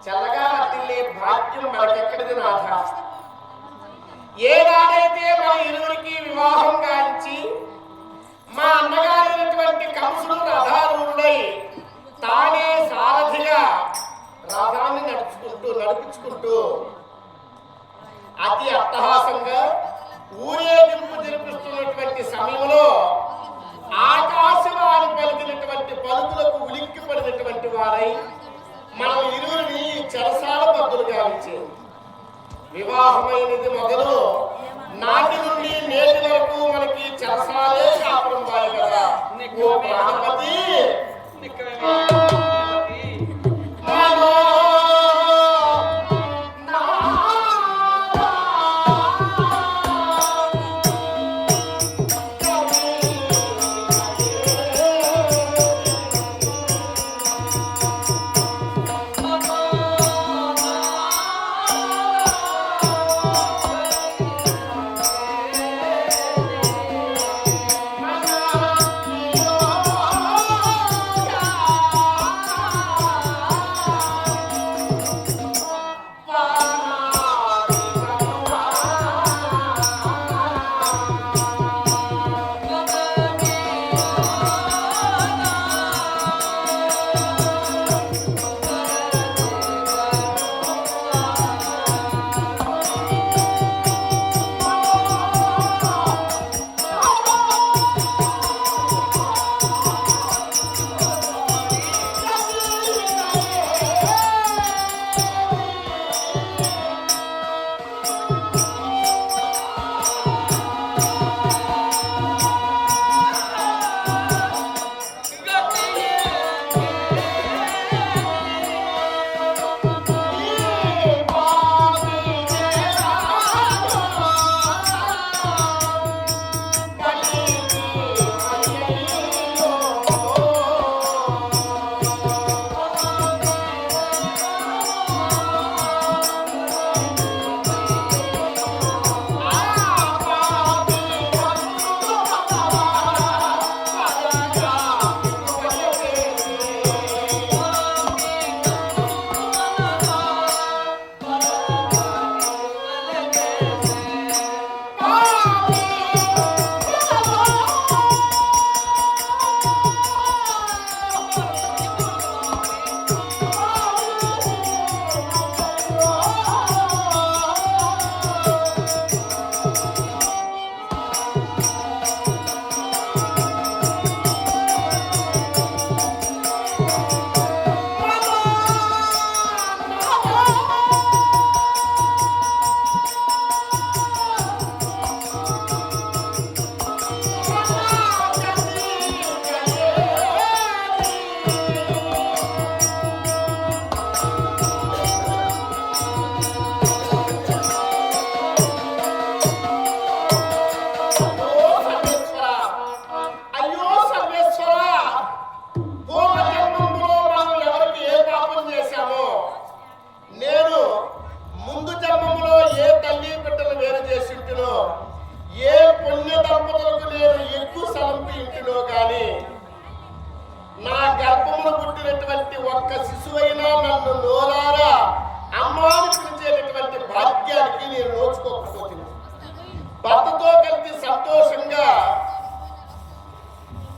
చల్లగా వర్తిల్లే భాగ్యం మనకెక్కడిది నాథ. ఏనాడైతే మన ఇరువురికి వివాహం గాంచి మా అన్నగారైనటువంటి కంసుడు రథారూఢుడై తానే సారథిగా రథాన్ని నడిపించుకుంటూ అతి అట్టహాసంగా ఊరేగింపు జరిపిస్తున్నటువంటి సమయంలో ఆకాశవాణి పలికినటువంటి పలుకులకు ఉలిక్కి పడినటువంటి వారై మనం ఇరువురిని చెరసాల బద్దులుగా ఉంచేది. వివాహమైనది మొదలు నాటి నుండి నేటి వరకు మనకి చెరసాలే కాపురం వారు కదా. ఓ ప్రాణపతి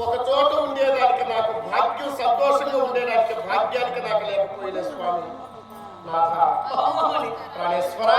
ఒక చోట ఉండేదానికి నాకు భాగ్యం, సంతోషంగా ఉండేదానికి భాగ్యానికి నాకు లేకపోయిన స్వామి నాథ ప్రాణేశ్వర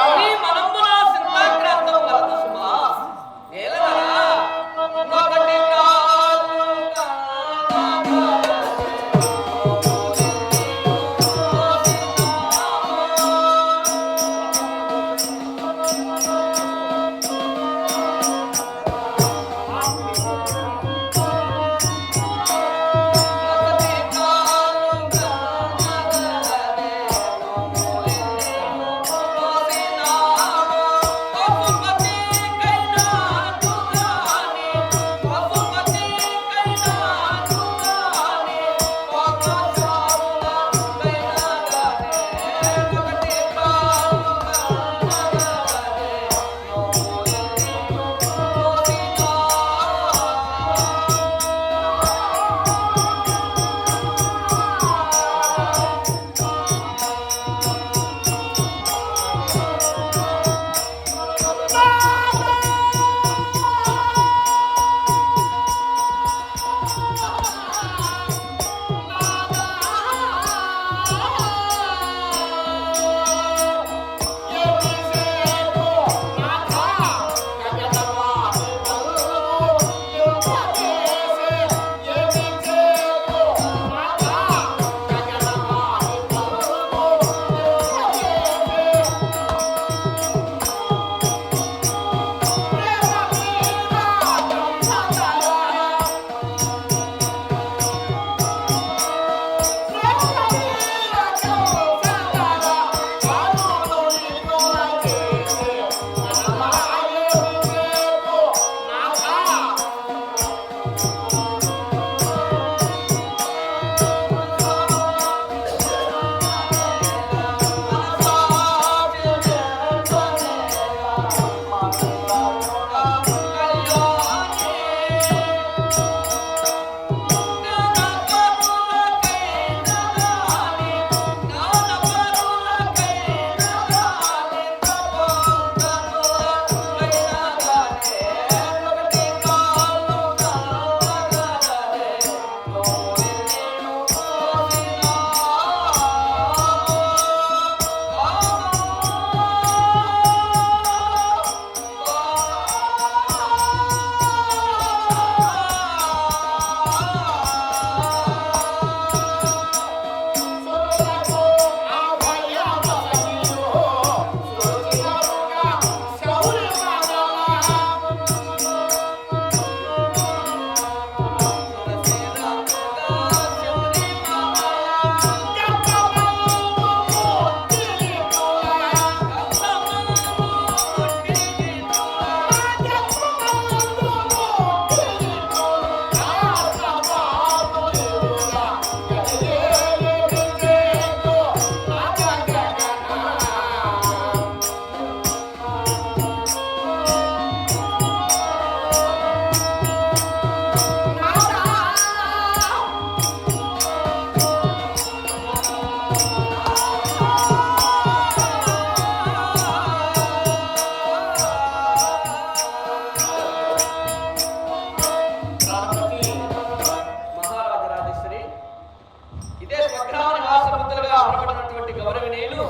గౌరవనీయులు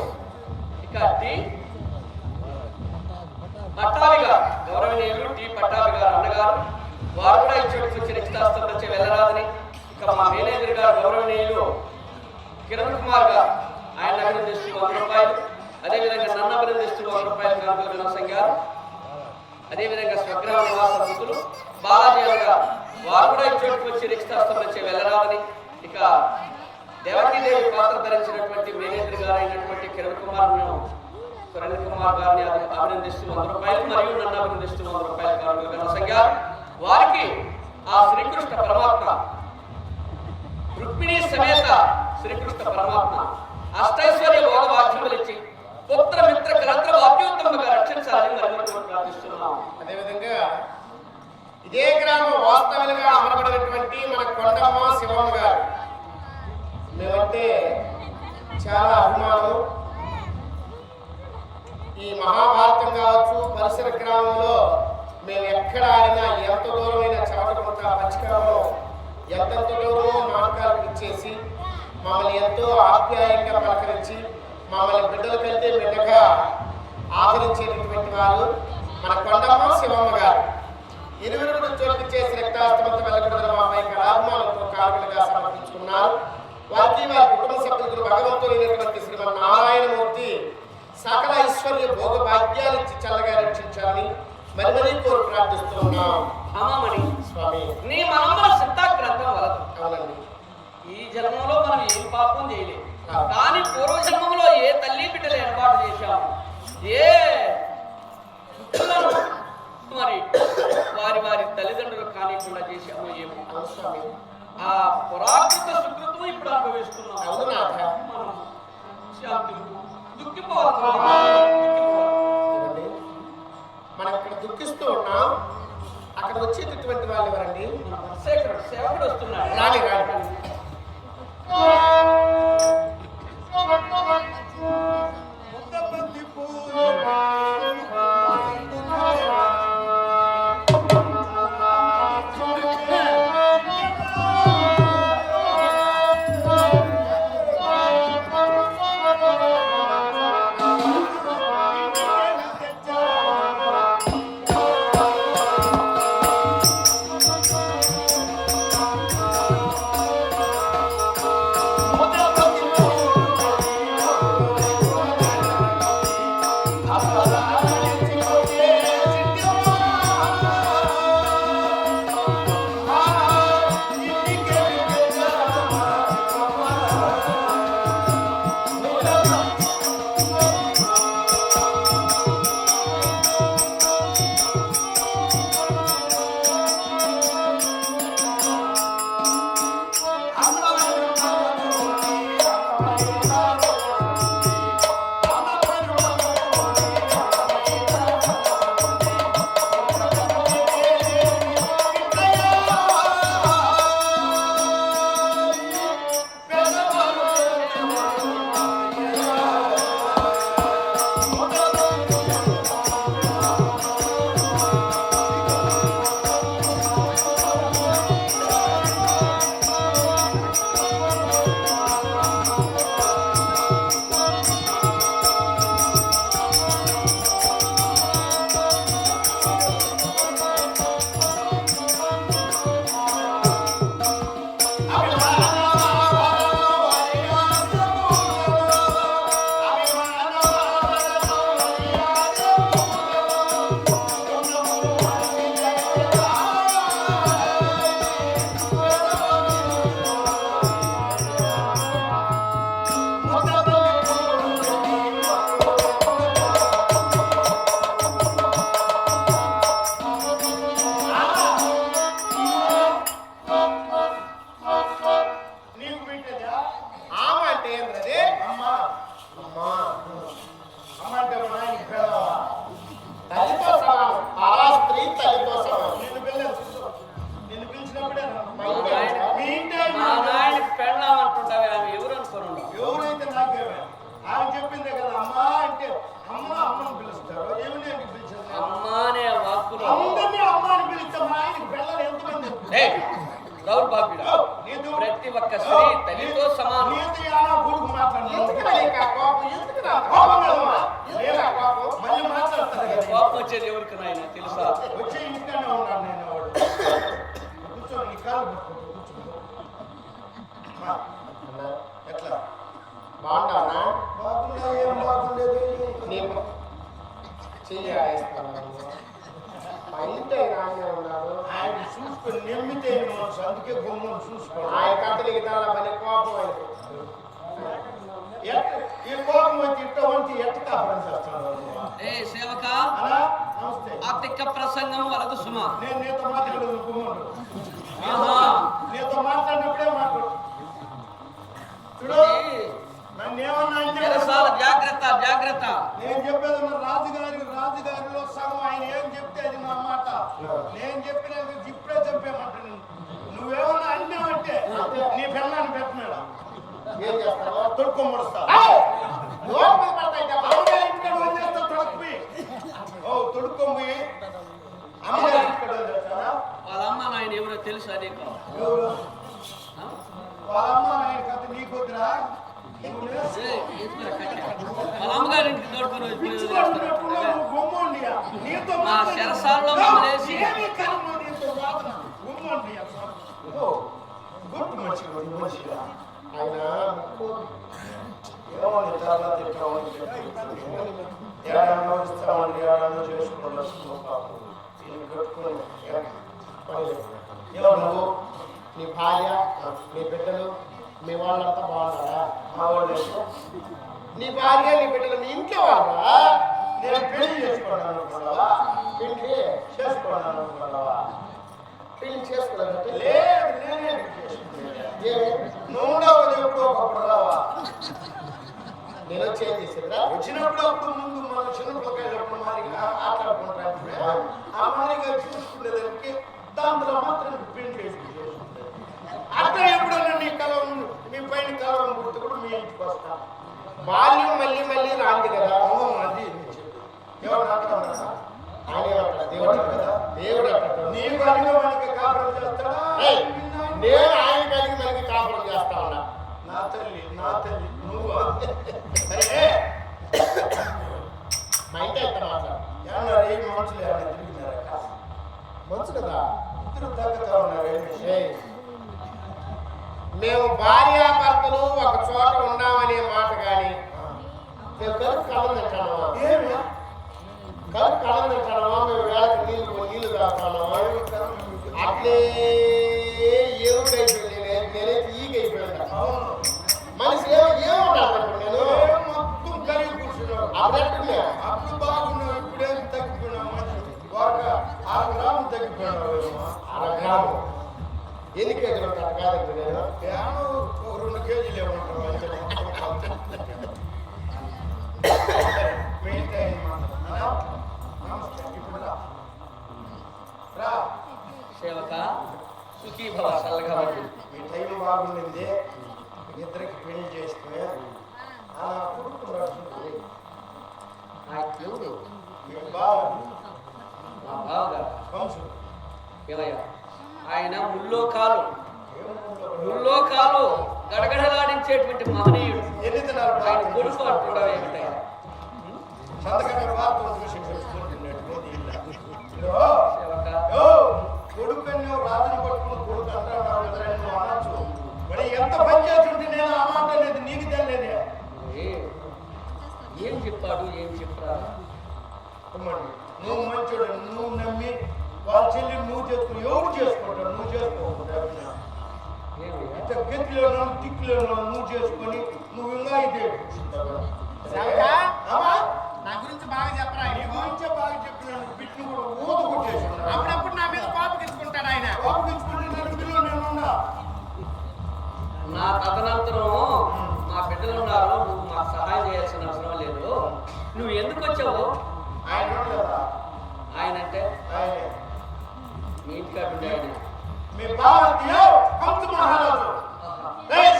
ఇక టి పట్టాభి గారు, గౌరవనీయులు టి పట్టాభి గారు అన్నగారు, వారు కూడా ఇచ్చోటికి వచ్చి నిశ్చితాస్తం వచ్చి వెళ్ళరాదని. ఇక మా మేనేజర్ గారు గౌరవనీయులు కిరణ్ కుమార్ గారు, ఆయన అభినందిస్తూ 100 రూపాయలు. అదేవిధంగా నన్ను అభినందిస్తూ 100 రూపాయలు కానుకల విలాసం గారు. అదేవిధంగా స్వగ్రామ నివాస వృద్ధులు బాలాజీ గారు, వారు కూడా ఇచ్చోటికి వచ్చి నిశ్చితాస్తం వచ్చి వెళ్ళరాదని. ఇక దేవకీదేవి పాత్ర ధరించినటువంటి మేనేజర్ గారు అయినటువంటి కిరణ్ కుమార్ గారిని అభినందిస్తూ 100 రూపాయలు మరియు నన్ను అభినందిస్తూ 100 రూపాయలు కానుకల విలాసం గారు. వారికి ఆ శ్రీకృష్ణ పరమాత్మ రుక్మిణీ సమేత శ్రీకృష్ణ పరమాత్మ అష్టైశ్వర్య భోగ వాక్యములిచ్చి పుత్ర మిత్ర కలత్ర అత్యుత్తమంగా రక్షించాలని మరి ప్రార్థిస్తున్నాం. అదేవిధంగా ఇదే గ్రామ వాస్తవులుగా అమరబడినటువంటి మన కొండమ్మ శివమ్మ గారు, మేమంటే చాలా అభిమానం. ఈ మహాభారతం కావచ్చు, పరిసర గ్రామంలో మేము ఎక్కడ ఆడినా ఎంత దూరమైన చవటకుంట పచ్చికాలంలో ఎంతెంత దూరమో నాటకాలకు ఇచ్చేసి మమ్మల్ని ఎంతో ఆప్యాయంగా పలకరించి మమ్మల్ని బిడ్డల కంటే బిడ్డగా ఆదరించేటటువంటి వారు మన కొండమ్మ శివమ్మ గారు. ఇరువురు చోటు చేసి రక్తాస్తమంతో వెళ్ళకూడదు మాపై కళాభిమానంతో కానుకలుగా సమర్పించుకున్నారు. వారికి వారి కుటుంబ సభ్యులకు భగవంతుడైనటువంటి శ్రీమన్నారాయణమూర్తి సకల ఐశ్వర్య భోగ భాగ్యాలిచ్చి చల్లగా రక్షించాలని మరి మరీ కోరు ప్రార్థిస్తున్నాం. అమ్మమణి స్వామి, నీ మనమ్మ సిద్ధాగ్రంథం వలదు. అవునండి. ఈ జన్మలో మనం ఏం పాపం చేయలేదు, కానీ పూర్వ జన్మంలో ఏ తల్లి బిడ్డలు ఏర్పాటు చేశాము, ఏ మరి వారి వారి తల్లిదండ్రులు కానికుండా చేశాము ఏమో. ఆ పురాకృత సుకృతం ఇప్పుడు అనుభవిస్తున్నాం. శాంతి మనం ఇక్కడ దుఃఖిస్తూ ఉన్నాం, అక్కడ వచ్చేటటువంటి వాళ్ళు ఎవరండి? సేవకుడు వస్తున్నాడు. రాని రాని ముద్ద పాపం లేదు నీకు చెయ్యేస్తాను మా ఇంటి ఆయన ఉన్నాడు. ఆయన చూసుకొని నమ్మితే మనసు అందుకే గుమ్మను చూసుకోవాలి. ఆయన కథలకి దాని పని కోపం ఆయనకు. ఈ కోపం వచ్చి ఇట్ట వంటి ఎట్ట కాపడం చేస్తున్నాడు. ఏ సేవక అలా నమస్తే. ఆ తిక్క ప్రసంగం వలదు సుమా. నేను నీతో మాట్లాడదు గుమ్మడు. ఆహా. నీతో మాట్లాడినప్పుడే మాట్లాడు. చూడు నన్ను ఏమన్నా అంటే చెరసాల జాగ్రత్త జాగ్రత్త. నేను చెప్పేది రాజుగారిలో సగం ఆయన ఏం చెప్తే అది నా మాట. నేను చెప్పినది ఇప్పుడే చెప్పేమంట. నువ్వేమన్నా అన్నావంటే నీ పిల్లని పెట్టినాడా ఏం చేస్తావు? తొడుక్కొమ్మడుస్తా తొడుక్కొమ్మి అమ్మగారి ఇక్కడ వాళ్ళ అమ్మ నాయన ఎవరో తెలుసా నీకు? వాళ్ళ అమ్మ నాయన కథ నీకు వద్దురా. వాళ్ళ అమ్మగారింటికి తోడుకొని నీతో మా చెరసాలలో వదిలేసి గుర్తు మంచిగా ఆయన ఏమని చాలా తిట్టామని ఏడాడో ఇస్తామని ఏడాడో చేసుకుని కట్టుకుని ఏమో నువ్వు నీ భార్య నీ బిడ్డలు మీ వాళ్ళంతా బాగున్నారా? మా వాళ్ళు నీ భార్య నీ బిడ్డలు మీ ఇంట్లో వాళ్ళరా? నేను పెళ్లి చేసుకోవడం అనుకున్నావా? పెళ్లి చేసుకోవడం అనుకున్నావా? పెళ్లి చేసుకోలేదంటే లేదు నేనే నువ్వు ఎప్పుడో ఒకప్పుడు రావా? నేను చేంజ్ చేసేదా? వచ్చినప్పుడు అప్పుడు ముందు మన చిన్నపిల్లకాయలప్పుడు మారిగా ఆటలాడుకుంటారు. ఆ మారిగా చూసుకునేదానికి దాంట్లో మాత్రం పెళ్లి చేసుకుంటే అట్లా ఎప్పుడన్నా నీ కలం మీ పైన కలం గుర్తు కూడా మీ ఇంటికి వస్తా. బాల్యం మళ్ళీ మళ్ళీ రాంది కదా. అది ఎవరు అంటున్నా ఆయన దేవుడు కదా, దేవుడు అంటాడు. నీకు అడిగే వానికి కాపురం చేస్తాడా? నేను ఆయన కలిగి మనకి కాపురం చేస్తా ఉన్నా. నా తల్లి నువ్వు సరే మా ఇంటి ఎంత మాట్లాడు ఏమన్నా ఏ మనుషులు ఏమైనా తిరిగినారా? మంచు కదా. ఇద్దరు తగ్గతా ఉన్నారు. మేము భార్యాభర్తలు ఒక చోట ఉన్నామనే మాట కానీ మేము కలుపు కళం తింటామా? ఏమి కలుపు కళం తింటామా? మేము వేళకి నీళ్లు తాగుతామా? అట్లే ఏమిటైపోయింది. నేనైతే ఈగైపోయింది. అవును మనిషి ఏముంటాను నేను మొత్తం కలిగి కూర్చున్నావు. అప్పుడట్టు అప్పుడు బాగున్నావు, ఇప్పుడేం తగ్గిపోయినావు. ఒక 6 గ్రాములు తగ్గిపోయినావు. 6 గ్రాములు ఎన్ని కేజీలు ఉంటాను కాదండి నేను. కేను 2 కేజీలు ఏమంటావు? మిగతా ఇప్పుడు రా సేవక సుఖీ భవ చల్లగా ఉండు. మీ టైం బాగుండింది. ఇద్దరికి పెళ్లి చేసుకుని అలా కొడుకున్నాడు. మీ బాగుంది మా బావగారు వంశం ఏమయ్యా ఆయన ముల్లోకాలు గడగడలాడించేటువంటి మహనీయుడు. ఎన్ని దినాలు ఆయన కొడుకు అంటున్నావు ఏమిటయ్యా? సంతకమే వార్తలు చూసి తెలుసుకుంటున్నట్టు సేవక కొడుకు రాజుని పట్టుకుని కొడుకు అంటాడు అనొచ్చు. మరి ఎంత పంచాయతీ ఉంటే నేను ఆ మాట లేదు నీకు తెలియదే. ఏం చెప్పాడు ఏం చెప్పరా? నువ్వు మంచోడు, నువ్వు నమ్మి వాళ్ళ చెల్లి నువ్వు చేసుకుని ఎవరు చేసుకుంటాడు? నువ్వు చేసుకోకుండా ఇంత గతిలో దిక్కులో నువ్వు చేసుకొని నువ్వు ఇంకా ఇదే నా గురించి బాగా చెప్పరా? నీ గురించే బాగా చెప్పినాను. బిడ్డను కూడా ఊత కొట్టేసాను. అప్పుడప్పుడు నా మీద కోపగించుకుంటాడు ఆయన. నేనున్నా నా తదనంతరం మా బిడ్డలు ఉన్నారు, నువ్వు మాకు సహాయం చేయాల్సిన అవసరం లేదు. నువ్వు ఎందుకు వచ్చావు? ఆయన లేదా? ఆయన అంటే ఆయనే మీ ఇంటికాడు ఉండే ఆయన. మీ భారతీయ హంస మహారాజు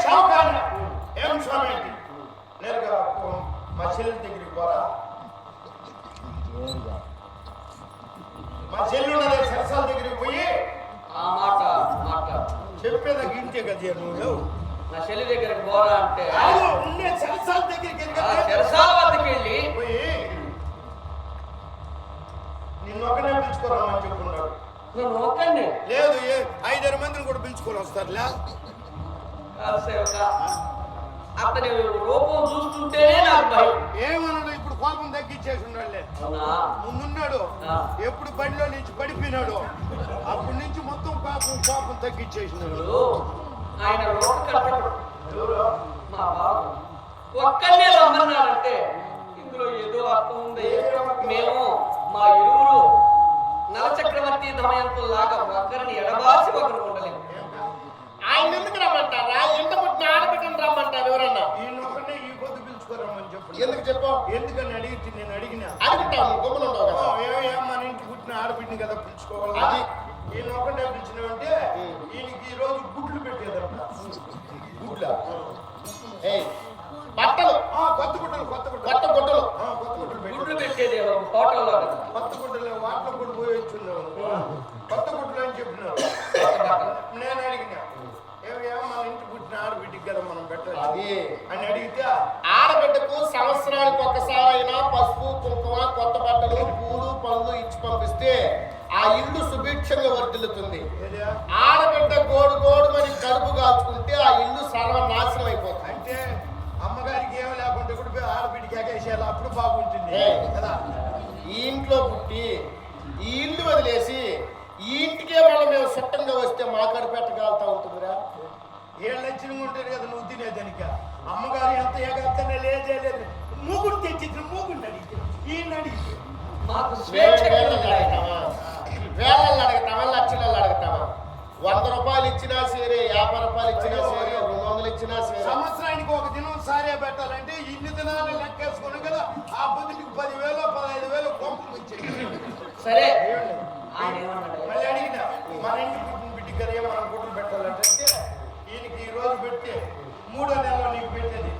షావుకారు. ఏం స్వామి నేరుగా మా చెల్లి దగ్గరికి పోరా. మా చెల్లి ఉన్నదే సరసాల దగ్గరికి పోయి ఆ మాట చెప్పేదా ఇంటే కదా నువ్వు నా చెల్లి దగ్గరికి పోరా అంటే ఉండే సరసాల దగ్గరికి చెరసాల వద్దకు వెళ్ళి పోయి నిన్ను ఒకనే పిలుచుకోరామని చెప్పుకున్నాడు. నువ్వు ఒక్కండి లేదు 5-6 మందిని కూడా పిలుచుకొని వస్తారులే. సేవక అతని రూపం చూస్తుంటేనే నాకు భయం. ఏమన్నాడు ఇప్పుడు కోపం తగ్గించేసి ఉన్నాడులే. అవునా? ముందున్నాడు ఎప్పుడు బండిలో నుంచి పడిపోయినాడు అప్పటి నుంచి మొత్తం కోపం తగ్గించేసినాడు. ఇప్పుడు ఆయన లోక కట్టడు మా బాబు ఒక్కనే రమ్మన్నాడంటే ఇందులో ఏదో అర్థం ఉంది. మేము మా ఇరువురు నలచక్రవర్తి దమయంతుల్లాగా ఒకరిని ఎడబాసి ఒకరు ఉండలేము. ఆయన ఎందుకు రమ్మంటారా? ఎంత పుట్టిన ఆడబిడ్డను రమ్మంటారు ఎవరన్నా? ఈయనొకనే ఈ పొద్దు పిలుచుకోరమ్మని చెప్పు. ఎందుకు చెప్పు? ఎందుకని అడిగితే నేను అడిగినా అడుగుతాము గమ్మున ఉండవు కదా. మన ఇంటి పుట్టిన ఆడబిడ్డని కదా పిలుచుకోవాలి. అది. ఈయన ఒకటే పిలిచినామంటే ఈయనకి ఈ రోజు గుడ్లు పెట్టేదంట. గుడ్ల ఏయ్ బట్టలు కొత్త గుడ్డలు కొత్త గుడ్డలు కొత్త గుడ్డలు గుడ్లు పెట్టేది హోటల్లో కొత్త గుడ్డలు వాటిలో కూడా పోయి వచ్చున్నావు. కొత్త గుడ్డలు అని చెప్పినావు. నేను అడిగినా ఏమయ్యా మన ఇంటి పుట్టిన ఆడబిడ్డకి కదా మనం పెట్టాలి అని అడిగితే ఆడబిడ్డకు సంవత్సరానికి ఒక్కసారి అయినా పసుపు కుంకుమ కొత్త బట్టలు పూలు పనులు ఇచ్చి పంపిస్తే ఆ ఇల్లు సుభిక్షంగా వర్ధిల్లుతుంది. ఆడబిడ్డ గోడు గోడు మరి కడుపు కాల్చుకుంటే ఆ ఇల్లు సర్వనాశనం అయిపోతుంది. అంటే అమ్మగారికి ఏమి లేకుండా ఇప్పుడు ఆడబిడ్డకి ఎగేసేయాలి అప్పుడు బాగుంటుంది కదా. ఈ ఇంట్లో పుట్టి ఈ ఇల్లు వదిలేసి ఈ ఇంటికే మళ్ళీ మేము సొట్టంగా వస్తే మా కడిపెట్టగలుగుతా ఉంటుందిరా. ఏళ్ళు నచ్చిన ఉంటారు కదా నువ్వు తినేదానిక. అమ్మగారు ఎంత ఏగత్తనే లేదు మూగుడు తెచ్చి మూగుండి అడిగి ఈయన అడిగి మాకు వేలల్లో అడుగుతామా లక్షలలో అడుగుతామా? 100 రూపాయలు ఇచ్చినా సరే 50 రూపాయలు ఇచ్చినా సరే 200 ఇచ్చినా సరే సంవత్సరానికి ఒక దినం సారే పెట్టాలంటే ఇన్ని దినాలు లెక్కేసుకుని కదా ఆ పొద్దుటికి 10,000 15,000 కొంపలు ఇచ్చేది. సరే మళ్ళీ అడిగినా మన ఇంటి పుట్టిన బిడ్డ కదా మనం గుడ్లు పెట్టాలంటే ఈయనకి ఈ రోజు పెడితే 3వ నెలలో నీకు పెట్టేది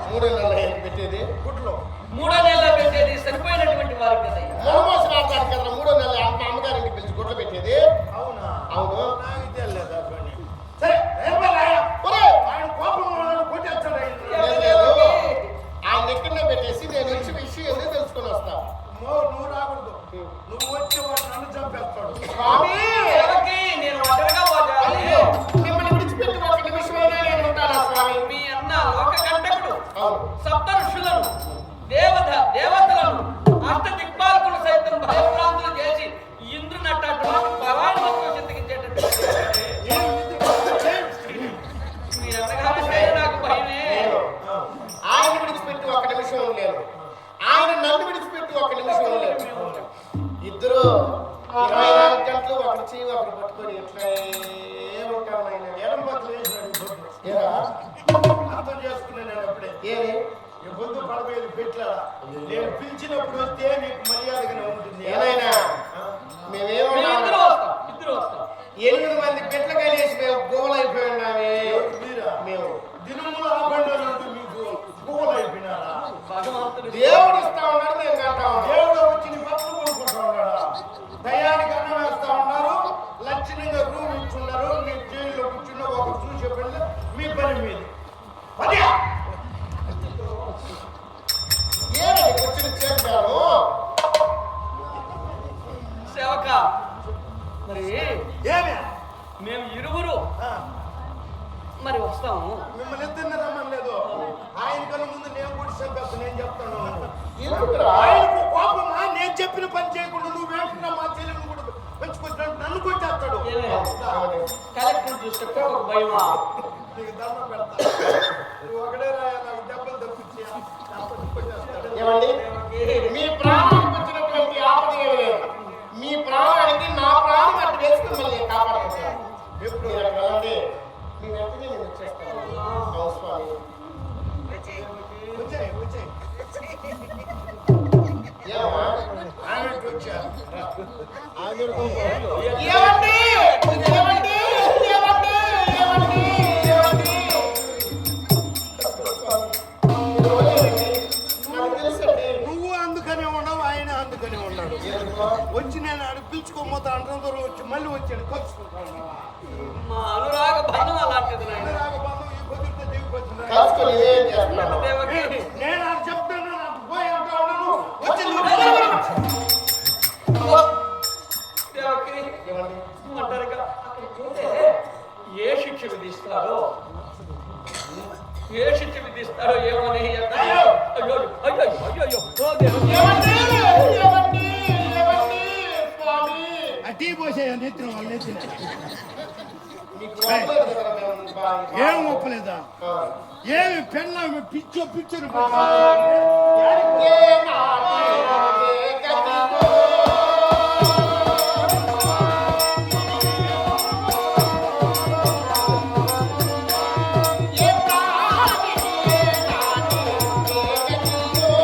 3 నెలలు పెట్టేది గుడ్లు 3వ నెలలో పెట్టేది సరిపోయినటువంటి వారికి కదా. మోసం ఆడతారు కదా 3వ నెల అమ్మగారికి పిలిచి గుడ్లు పెట్టేది. అవునా? అవును. నాకు తెలియదు పని. సరే ఆయన కోపం కొట్టేస్తాడు. ఆయన ఎక్కడనే పెట్టేసి నేను వచ్చి విషయం ఎందుకు తెలుసుకొని వస్తా. నువ్వు రాకూడదు. నువ్వు వచ్చి వాడు నన్ను చంపేస్తాడు. నేను ఒంటరిగా పోతాను. మిమ్మల్ని విడిచిపెట్టి ఒక నిమిషమైనా నేను ఉంటాను స్వామి. మీ అన్న లోక కంటకుడు అవును. సప్త ఋషులను దేవతలను అష్ట దిక్పాలకులు సైతం భయభ్రాంతులు చేసి ఇంద్రుని అట్టటువంటి బలాన్ని మొత్తం చింతకించేటట్టు మీ అన్నగారంటే నాకు భయమే. ఆయన విడిచిపెట్టి ఒక నిమిషం లేదు. ఆయన నన్ను విడిచిపెట్టి ఒక నిమిషం లేదు. ఇద్దరు 24 గంటలు ఒకటి చేయి ఒకటి పట్టుకొని ఎట్లే ఉంటాను. ఆయన ఎడంబతులు అర్థం చేసుకున్నాను నేను అప్పుడే. ఏది పొద్దు పడవేది పెట్ల నేను పిలిచినప్పుడు వస్తే నీకు మర్యాదగానే ఉంటుంది. ఏదైనా మేమేమన్నా ఇద్దరు వస్తాం 8 మంది పెట్ల కలిసి మేము గోవలు అయిపోయి ఉన్నామే. మేము దినములు ఆపండి మీకు పువ్వులు అయిపోయినారా? భగవంతుడు దేవుడు ఇస్తా ఉన్నాడు మేము కంటా ఉన్నాం. దేవుడు వచ్చి నీ పక్కన కొనుక్కుంటా ఉన్నాడా? దయానికి అన్నం వేస్తా ఉన్నారు, లక్షణంగా రూమ్ ఇచ్చున్నారు. నీ జైల్లో కూర్చున్న ఒక చూసే పని మీ పని మీద ఏమని కూర్చుని చెప్పాను సేవక. మరి ఏమే మేము ఇరువురు మరి వస్తాము. మిమ్మల్ని ఇద్దరిని రమ్మలేదు. ఆయన కన్నా ముందు నేను కూడా చంపేస్తా. నేను చెప్తాను ఎందుకురా? ఆయనకు కోపమా? నేను చెప్పిన పని చేయకుండా నువ్వు వేస్తున్నా మా చెల్లెని కూడా పెంచుకుంటాడు, నన్ను కొట్టేస్తాడు. కలెక్టర్ చూస్తే ఒక భయమా? నీకు దండం పెడతా. నువ్వు ఒకటే రాయా నాకు దెబ్బలు తప్పించి ఏమండి మీ ప్రాణానికి వచ్చినటువంటి ఆపద ఏమీ లేదు. మీ ప్రాణానికి నా ప్రాణం అట్టు వేసి మిమ్మల్ని కాపాడుకుంటాను. ఎప్పుడు వెళ్ళండి మీ వెంటనే నేను వచ్చేస్తాను. అవును స్వామి. వచ్చాయి వచ్చాయి ఏమమ్మా? ఆయన వచ్చా ఏమండి ఏమండి ఏమండి ఏమండి ఏమండి నాకు తెలుసండి. నువ్వు అందుకనే ఉన్నావు, ఆయన అందుకనే ఉన్నాడు. వచ్చి నేను ఆడ పిలుచుకోపోతా అందరూ వచ్చి మళ్ళీ వచ్చాడు కలుసుకుంటా ఉన్నావా? మా అనురాగ బంధం అలాంటిది నాయన. అనురాగబంధం ఈ పొద్దుతో దిగిపోతుంది. కలుసుకొని ఏం చేస్తున్నాను? దేవకి నేను ఆడ చెప్తాను నాకు పోయి అంటా ఉన్నాను. వచ్చి దేవకి ఏమండి ఒంటరిగా అక్కడికి పోతే ఏ శిక్ష విధిస్తారో ఏ ఏమండి? ఏమండి? ఏమండి? స్వామి టీ పోసే నెత్తిన వాళ్ళు నెత్తిన మీకు ఒప్పలేదు కదా మేము బాగా. ఏం ఒప్పలేదా? ఏమి పెళ్ళ పిచ్చో పిచ్చరు ఏ నాటికే గతిలో ఏ ప్రాణికే నాటికే గతిలో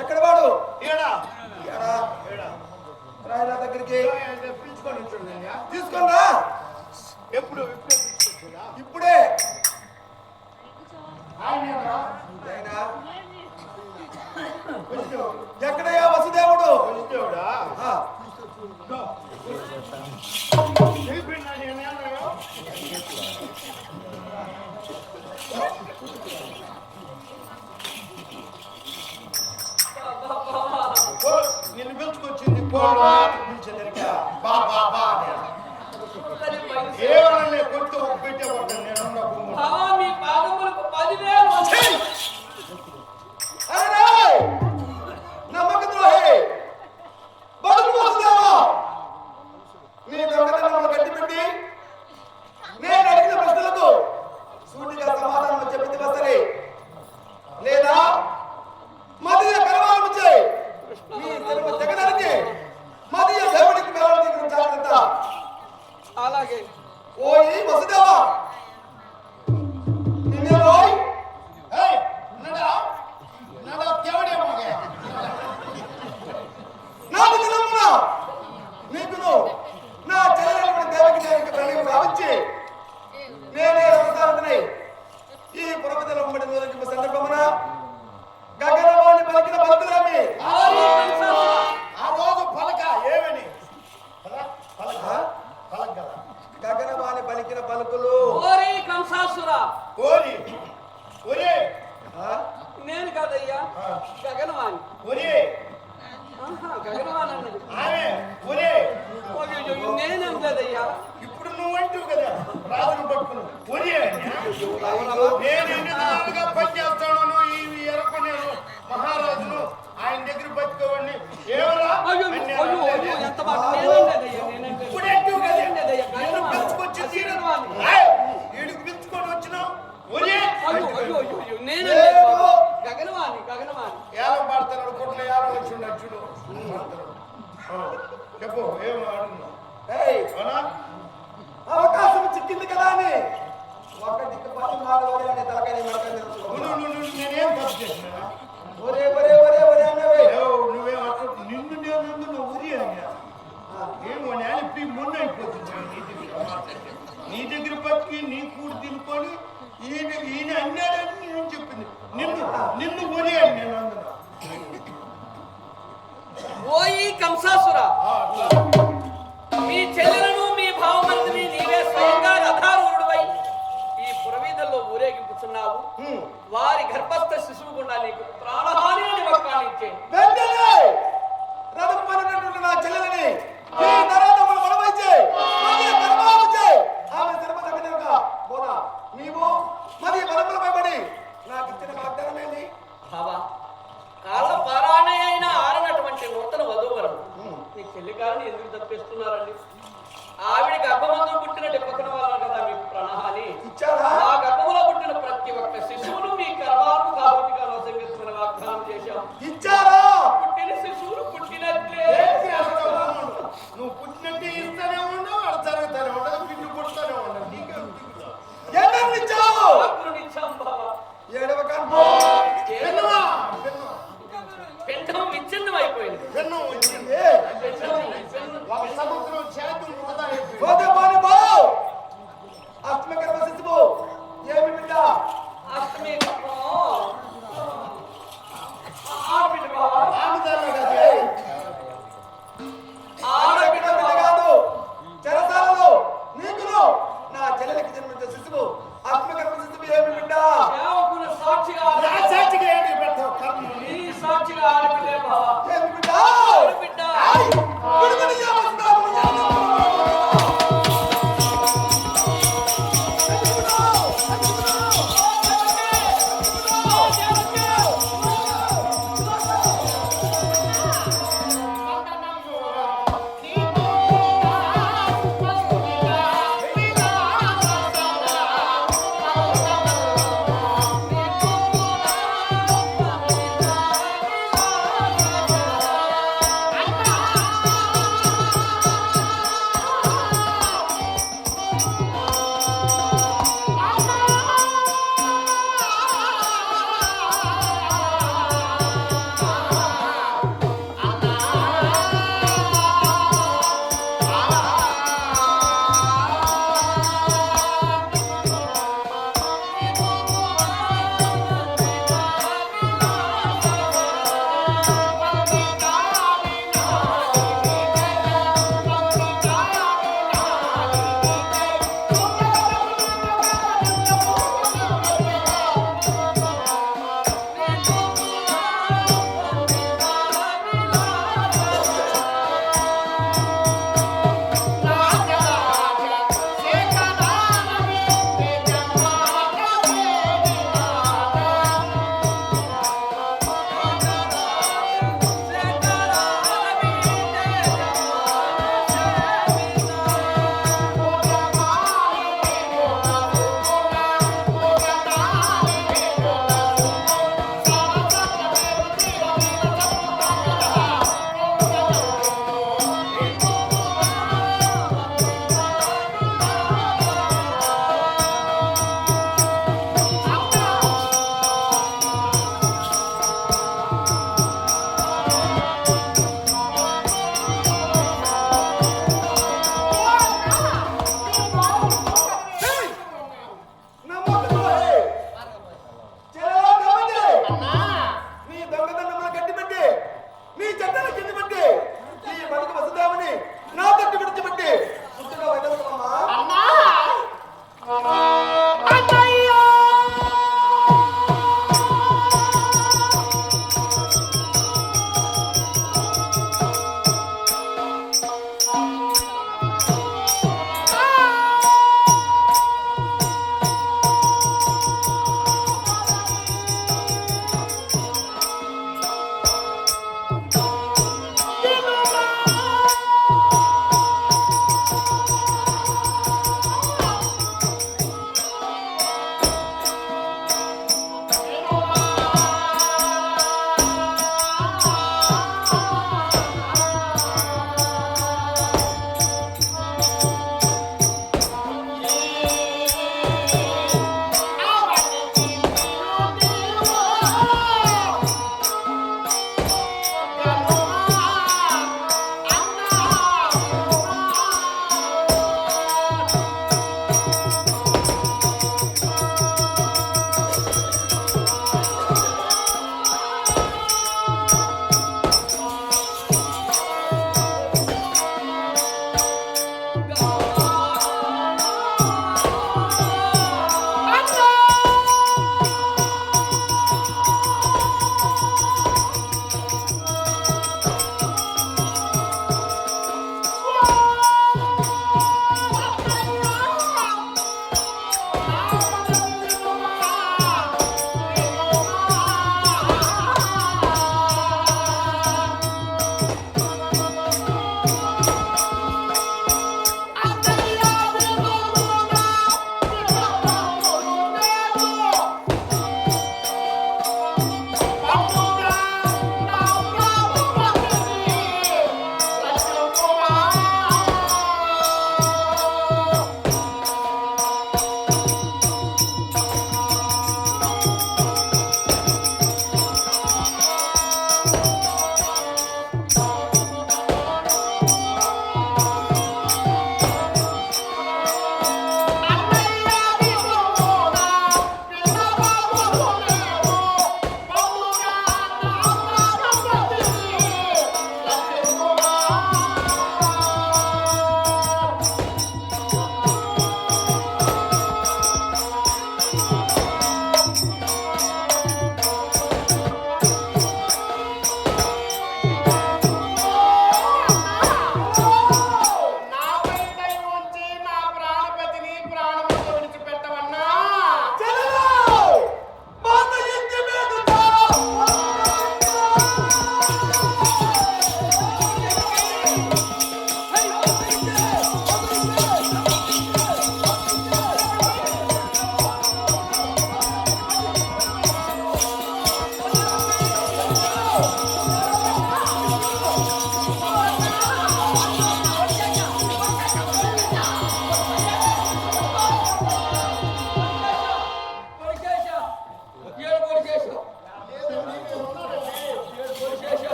ఎక్కడ వాడు ఏడా రాయన దగ్గరికి పిలుచుకొని ఉంటుంది తీసుకున్నా ఎప్పుడు ఇప్పుడే ఆయన అయినా ఎక్కడయ్యా వసుదేవుడు దేవుడా ఆ, నిన్ను పిలుచుకొచ్చింది కోళ్ళు పిలిచేదరికి బా బా బా ఏమన్నా కొట్టు పెట్టే పడ్డాను నేను మీ పాదములకు 10,000 అరే నమ్మక ద్రోహి బతుకు వస్తావా నీ దొంగతనంలో కట్టిపెట్టి నేను అడిగిన ప్రశ్నలకు సూటిగా సమాధానం చెప్పి వస్తలే లేదా మదియ కరవాలం చేయి నీ తెలుగు జగడానికి మదియ దేవుడికి వెళ్ళడం జాగ్రత్త అలాగే ఓయి వసుదేవా నిన్నే రోయ్ నాకు తినమ్మా నీకును నా చెల్లెలు దేవకి దేవికి ప్రణయం భావించి నేనే అవసరాన్ని ఈ పురపతిలో ఉమ్మడి దూరం సందర్భమున గగనవాణి పలికిన పలుకులేమి ఆ రోజు పలక ఏమని పలక కదా గగనవాణి పలికిన పలుకులు ఓరి కంసాసుర కోరి ఒరే ఆ? నేను కాదయ్యా గగనవాణి ఒరే గగనవాణి అన్నది ఆమె ఒరే అయ్యో, నేనేం లేదయ్యా ఇప్పుడు నువ్వు అంటావు కదా రాజును పట్టుకుని ఒరే నేను ఎన్ని దినాలుగా పనిచేస్తాను ఈ ఎరపనేను మహారాజును ఆయన దగ్గర పట్టుకోవండి ఏమరా అయ్యో అని అయ్యో నేను అయ్యో అనలేదు. ఎంత మాట నేనేం లేదయ్యా నేనేం లేదు. ఇప్పుడు అంటావు కదా నేనేం లేదయ్యా నిన్ను గగనవాణి. పిలుచుకొచ్చి గగనవాణి. ఈడికి పిలుచుకొని వచ్చినావు ఒరే అయ్యో అయ్యో అయ్యో అయ్యో నేనేం లేదు బాబు. గగనవాణి గగనవాణి ఏలం పాడతాడు కొట్ల యాభై వచ్చి ఉండొచ్చు చెప్పు ఏం ఆడుతున్నావు ఏయ్, అవునా అవకాశం చిక్కింది కదా అని ఒక దిక్కు పని మాడవాలి అనే తలకాయ మెడకాయ నువ్వు నేనేం తప్పు చేసినా ఒరే ఒరే ఒరే ఒరే అన్నవే నువ్వేం అట్లా నిన్ను నేను ఉరి అయ్యా ఏమో నేను ఇప్పుడు మొన్న అయిపోతుంది నీ దగ్గర పట్టుకి నీ కూడి తినుకొని ఈయన అన్నాడని నేను చెప్పింది నిన్ను ఉరి అని నేను అందులో ఓయి కంసాసుర మీ చెల్లెలను మీ భావమరిదిని నీవే స్వయంగా రథారూఢుడై ఈ పురవీధుల్లో ఊరేగింపుతున్నావు వారి గర్భస్థ శిశువు గుండా నీకు ప్రాణహాని అని వక్కానిచ్చే కాళ్ళ పారాణి అయిన ఆరనటువంటి నూతన వధువులను మీ చెల్లి గారిని ఎందుకు తప్పిస్తున్నారండి? ఆవిడ గర్భమందు పుట్టిన పక్కన వాళ్ళ కదా మీకు ప్రణహాని ఇచ్చారా? ఆ గర్భంలో పుట్టిన ప్రతి ఒక్క శిశువును మీ కర్మాలకు కాబట్టిగా సంగతిని వాగ్దానం చేశాం. ఇచ్చారా? పుట్టిన శిశువులు పుట్టినట్లే. ఏం చేస్తావు? నువ్వు పుట్టినట్టే ఇస్తానే ఉండవు, వాడు జరుగుతానే ఉండదు, పిల్లి పుడతానే ఉండదు. నీకే ఎన్నెన్ని ఇచ్చావు? ఇచ్చాం బాబా. ఏడవ కన్ను. పెన్నువా? పెండం విచ్ఛిన్నం అయిపోయింది. పెన్ను వచ్చింది. ఒక సముద్రం చేతులు వృధా అయిపోయింది. పోతే పోని బావు. అష్టమ గర్భ శిశువు ఏమి బిడ్డ? అష్టమి గర్భం ఆడబిడ్డ బాబా. ఆమెదాన్ని కాదు. ఆడబిడ్డ బిడ్డ కాదు. చెరసాలలో నీకును నా చెల్లెలకి జన్మించిన శిశువు అష్టమ గర్భ శిశువు ఏమి బిడ్డ? సేవకుల సాక్షిగా నా సాక్షిగా ఏంటి పెడతావు కర్మ? నీ సాక్షిగా ఆడబిడ్డే బాబా. ఏమి బిడ్డ? బిడ్డ విడుదల చేయవలసిందా?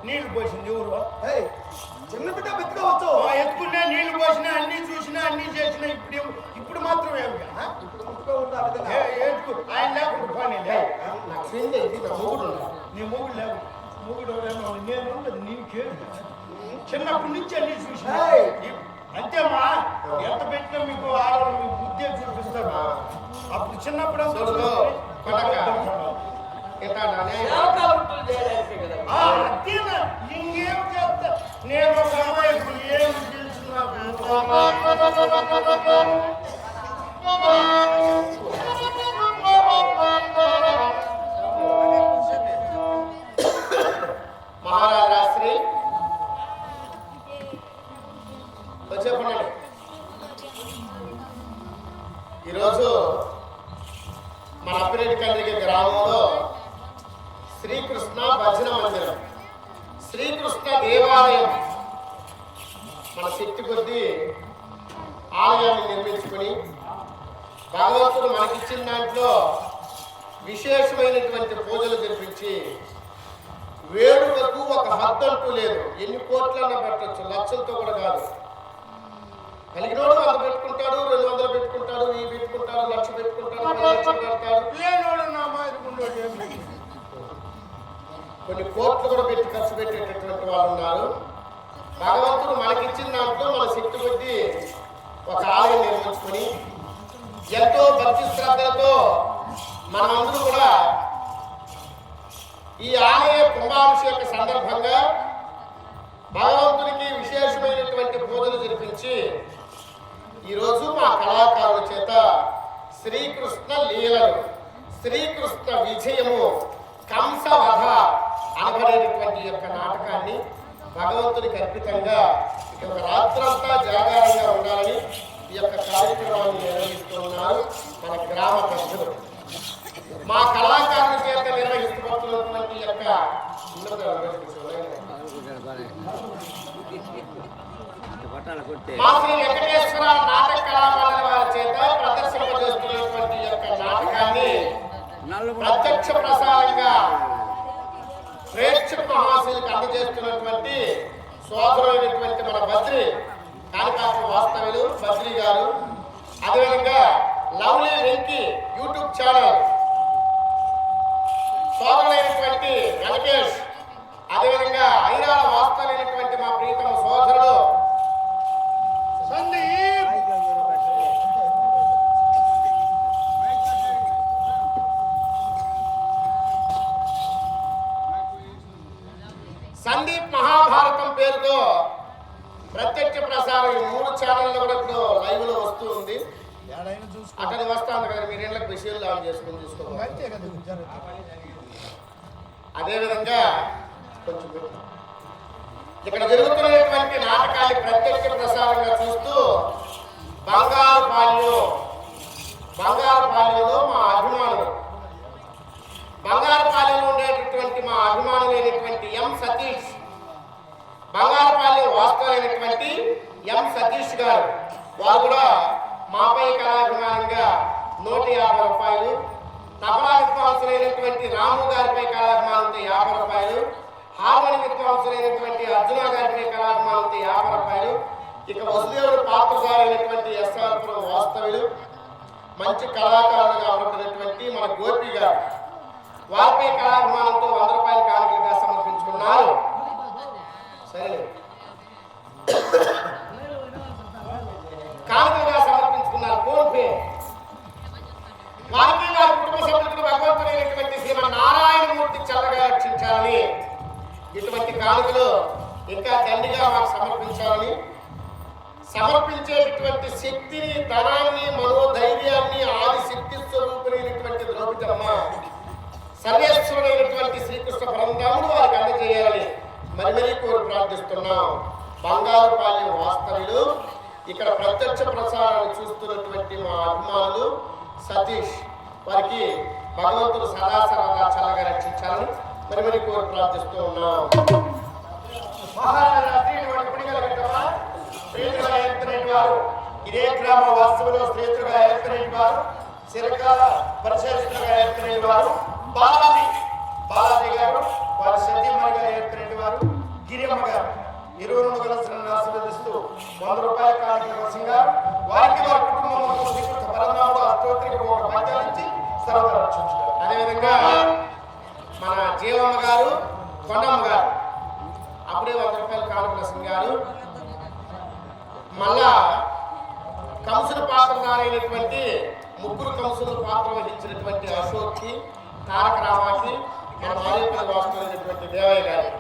నీళ్లు పోసింది ఎవరు? చిన్న బిడ్డ పెట్టుకోవచ్చు. ఎత్తుకున్నా నీళ్లు పోసినా అన్ని చూసినా అన్ని చేసినా ఇప్పుడు మాత్రం ఏమి ఆయన లేకుండా పని నీ మూగుడు లేవు మూగుడు నేను ఉండదు నీకేం చిన్నప్పటి నుంచి అన్ని చూసినా అంతేమా ఎంత పెట్టినా మీకు ఆడవాళ్ళు మీకు బుద్ధి చూపిస్తారు. అప్పుడు చిన్నప్పుడు ఇంకేం చేస్తా నేను ఒక అమ్మాయికు ఏం తెలుసున్నా మహారాజా శ్రీ చెప్పండి. ఈరోజు మన అప్పిరెడ్డి కండ్రిక గ్రామంలో శ్రీకృష్ణ భజన మందిరం శ్రీకృష్ణ దేవాలయం మన శక్తి కొద్దీ ఆలయాన్ని నిర్మించుకొని భగవంతుడు మనకిచ్చిన దాంట్లో విశేషమైనటువంటి పూజలు జరిపించి వేడుకకు ఒక హద్దు అంటూ లేదు. ఎన్ని కోట్లన్నా పెట్టచ్చు, లక్షలతో కూడా కాదు. కలిగినోడు 100 పెట్టుకుంటాడు, 200 పెట్టుకుంటాడు, 1000 పెట్టుకుంటాడు, 1,00,000 పెట్టుకుంటాడు, 10 లక్షలు పెడతాడు. కొన్ని కోట్లు కూడా పెట్టి ఖర్చు పెట్టేటటువంటి వాళ్ళు ఉన్నారు. భగవంతుడు మనకిచ్చిన దాంట్లో మన శక్తి కొద్దీ ఒక ఆలయం నిర్మించుకొని ఎంతో భక్తి శ్రద్ధలతో మనమందరూ కూడా ఈ ఆలయ కుంభాభిషేక సందర్భంగా భగవంతునికి విశేషమైనటువంటి పూజలు జరిపించి ఈరోజు మా కళాకారుల చేత శ్రీకృష్ణ లీలలు, శ్రీకృష్ణ విజయము, కంసవధ అనబడేటటువంటి యొక్క నాటకాన్ని భగవంతునికి అర్పితంగా ఒక రాత్రంతా జాగారంగా ఉండాలని ఈ యొక్క కార్యక్రమాన్ని నిర్వహిస్తున్నారు మన గ్రామ ప్రజలు. మా కళాకారుల చేత నిర్వహిస్తున్నటువంటి యొక్క మా శ్రీ వెంకటేశ్వర నాటక కళామండలి వారి చేత ప్రదర్శింపజేస్తున్నటువంటి యొక్క నాటకాన్ని ప్రత్యక్ష ప్రసారంగా ప్రేక్షక మహాశయులకు అందజేస్తున్నటువంటి సోదరులైనటువంటి మన బద్రి కాణిపాక వాస్తవ్యులు బద్రి గారు, అదేవిధంగా లవ్లీ వెంకీ యూట్యూబ్ ఛానల్ సోదరులైనటువంటి వెంకటేష్, అదేవిధంగా ఐరాల వాస్తవులైనటువంటి మా ప్రీతమ సోదరుడు సందీప్ మహాభారతం పేరుతో ప్రత్యక్ష ప్రసారం 3 ఛానళ్ళు కూడా ఇప్పుడు లైవ్ లో వస్తూ ఉంది. అక్కడ వస్తాను కదా, మీరు ఇళ్ళకి విషయాలు ఆన్ చేసుకుని చూసుకోవాలి. అదేవిధంగా కొంచెం ఇక్కడ జరుగుతున్నటువంటి నాటకాన్ని ప్రత్యక్ష ప్రసారంగా చూస్తూ బంగారుపాలెంలో మా అభిమానులు, బంగారుపాలెంలో ఉండేటటువంటి మా అభిమానులైనటువంటి ఎం సతీష్, బంగారుపాలెం వాస్తవులైనటువంటి ఎం సతీష్ గారు, వారు కూడా మాపై కళాభిమానంగా 150 రూపాయలు, తబలా విద్వాంసులైనటువంటి రాము గారిపై కళాభిమానంతో 50 రూపాయలు, హార్మోని విద్వాంసులైనటువంటి అర్జున గారిపై కళాభిమానంతో 50 రూపాయలు, ఇక వసుదేవుడు పాత్రధారైనటువంటి ఎస్ఆర్పురం వాస్తవులు, మంచి కళాకారులుగా ఉన్నటువంటి మన గోపి గారు, వారిపై కళాభిమానంతో 100 రూపాయలు కానుకలుగా సమర్పించుకున్నారు. సరే, కానుకలుగా సమర్పించుకున్నారు ఫోన్ పే. వారికి వారి కుటుంబ సభ్యులకు భగవంతుడైనటువంటి శ్రీమన్నారాయణమూర్తి చల్లగా రక్షించాలని, ఇటువంటి కానుకలు ఇంకా దండిగా మాకు సమర్పించాలని, సమర్పించేటటువంటి శక్తిని, ధనాన్ని, మనోధైర్యాన్ని ఆది శక్తి స్వరూపులైనటువంటి ద్రౌపదమ్మ సర్వేశ్వరుడైనటువంటి శ్రీకృష్ణ పరంధాముడు వారికి అందజేయాలని మరీ కోరి ప్రార్థిస్తున్నాం. బంగారుపాలెం వాస్తవ్యులు, ఇక్కడ ప్రత్యక్ష ప్రసారాన్ని చూస్తున్నటువంటి మా అభిమానులు సతీష్, వారికి భగవంతుడు సదాసరదా చల్లగా రక్షించాలని మరీ కోరి ప్రార్థిస్తూ ఉన్నాం. ఇదే గ్రామ వాస్తవులు శ్రీతులుగా ఏర్పడిన వారు, చిరకాల పరిశీలనగా ఏర్పడిన వారు బాలాజీ గారు, వారి సతీమణిగా ఏర్పడిన వారు గిరియమ్మ గారు, 22 గలసలను ఆశీర్వదిస్తూ 100 రూపాయల కానుక వశంగా వారికి వారి కుటుంబంలో శ్రీకృష్ణ పరమాత్ముడు అష్టోత్తరికి ఒక పద్యాలించి సర్వదా రక్షించారు. అదేవిధంగా మన జీవమ్మ గారు, కొండమ్మ గారు అప్పుడే 100 రూపాయల కానుక వశంగారు. మళ్ళా కంసుల పాత్రధారైనటువంటి 3 కంసుల పాత్ర వహించినటువంటి అశోక్కి, తారక రామాకి, మన మారేపల్లి వాస్తవులైనటువంటి దేవయ్య గారు,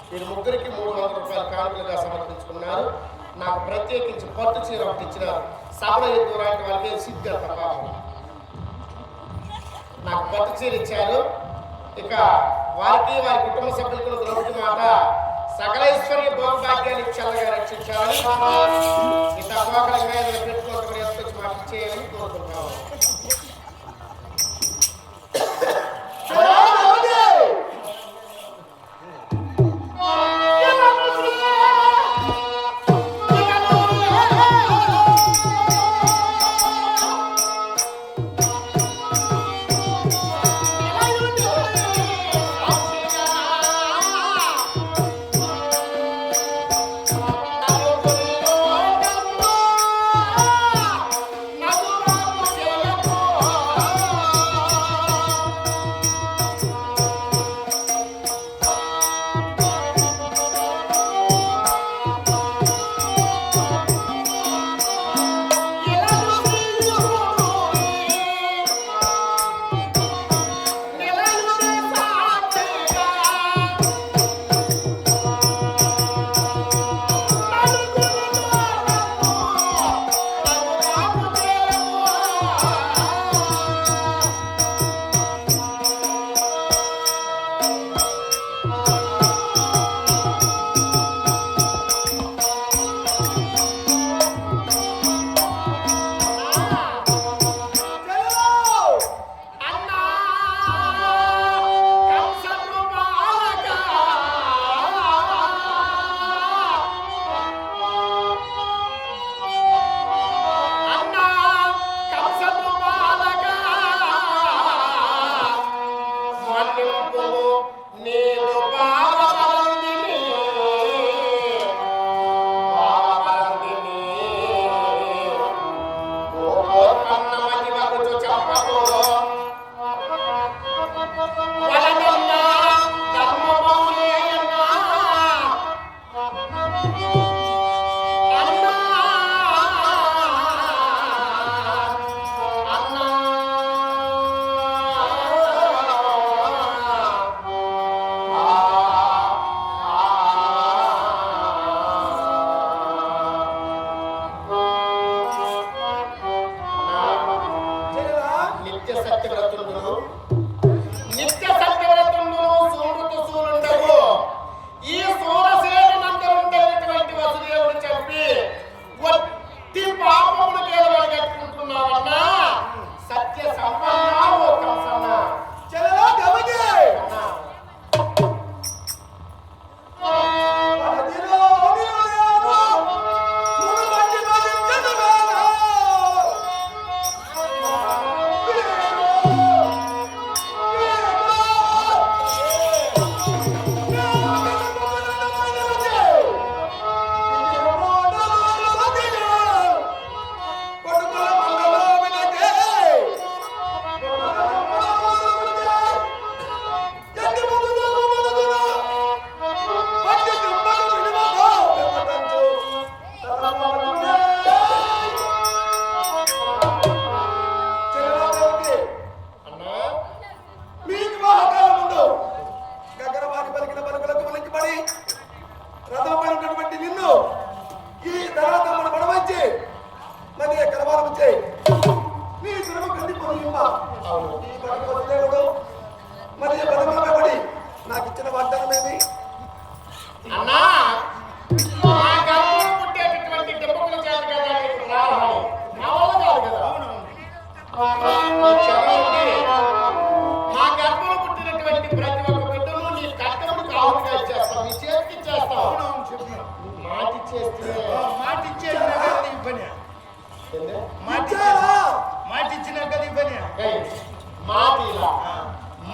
వీరు ముగ్గురికి 300 రూపాయల కానుకలుగా సమర్పించుకున్నారు. నాకు ప్రత్యేకించి పట్టు చీర ఒకటి ఇచ్చినారు. సభలో ఎదురాంటి వాళ్ళకి సిద్ధి తప్ప నాకు పట్టు చీర ఇచ్చారు. ఇక వారికి వారి కుటుంబ సభ్యులకు ద్రౌపది మాట సకలైశ్వర్య భోగభాగ్యాన్ని చల్లగా రక్షించాలని, ఈ తక్కువకలంగా ఏదైనా పెట్టుకోవడం ఎత్తుకొచ్చి మాకు ఇచ్చేయాలని కోరుకుంటున్నాము. నవ్వు ఈ గర్భవతి దేవుడు మరి బలమబడి నాకు ఇచ్చిన వాగ్దానమేమి? అన్నా మా గర్భంలో పుట్టేటటువంటి దెబ్బకుల చేత కదా నీకు రావాలి నా వల్ల కాదు కదా. ఈ క్షణం నుండి మా గర్భంలో పుట్టినటువంటి ప్రతి ఒక్క బిడ్డను నీ కట్టమును కావుగా ఇచ్చేస్తాం, నీ చేతికి ఇచ్చేస్తాం. మాట ఇచ్చేస్తే మాట ఇచ్చేసిన కదా ఈ పని. ఏంది? మాట ఇచ్చిన కదా ఈ పని. ఏయ్, మాట ఇలా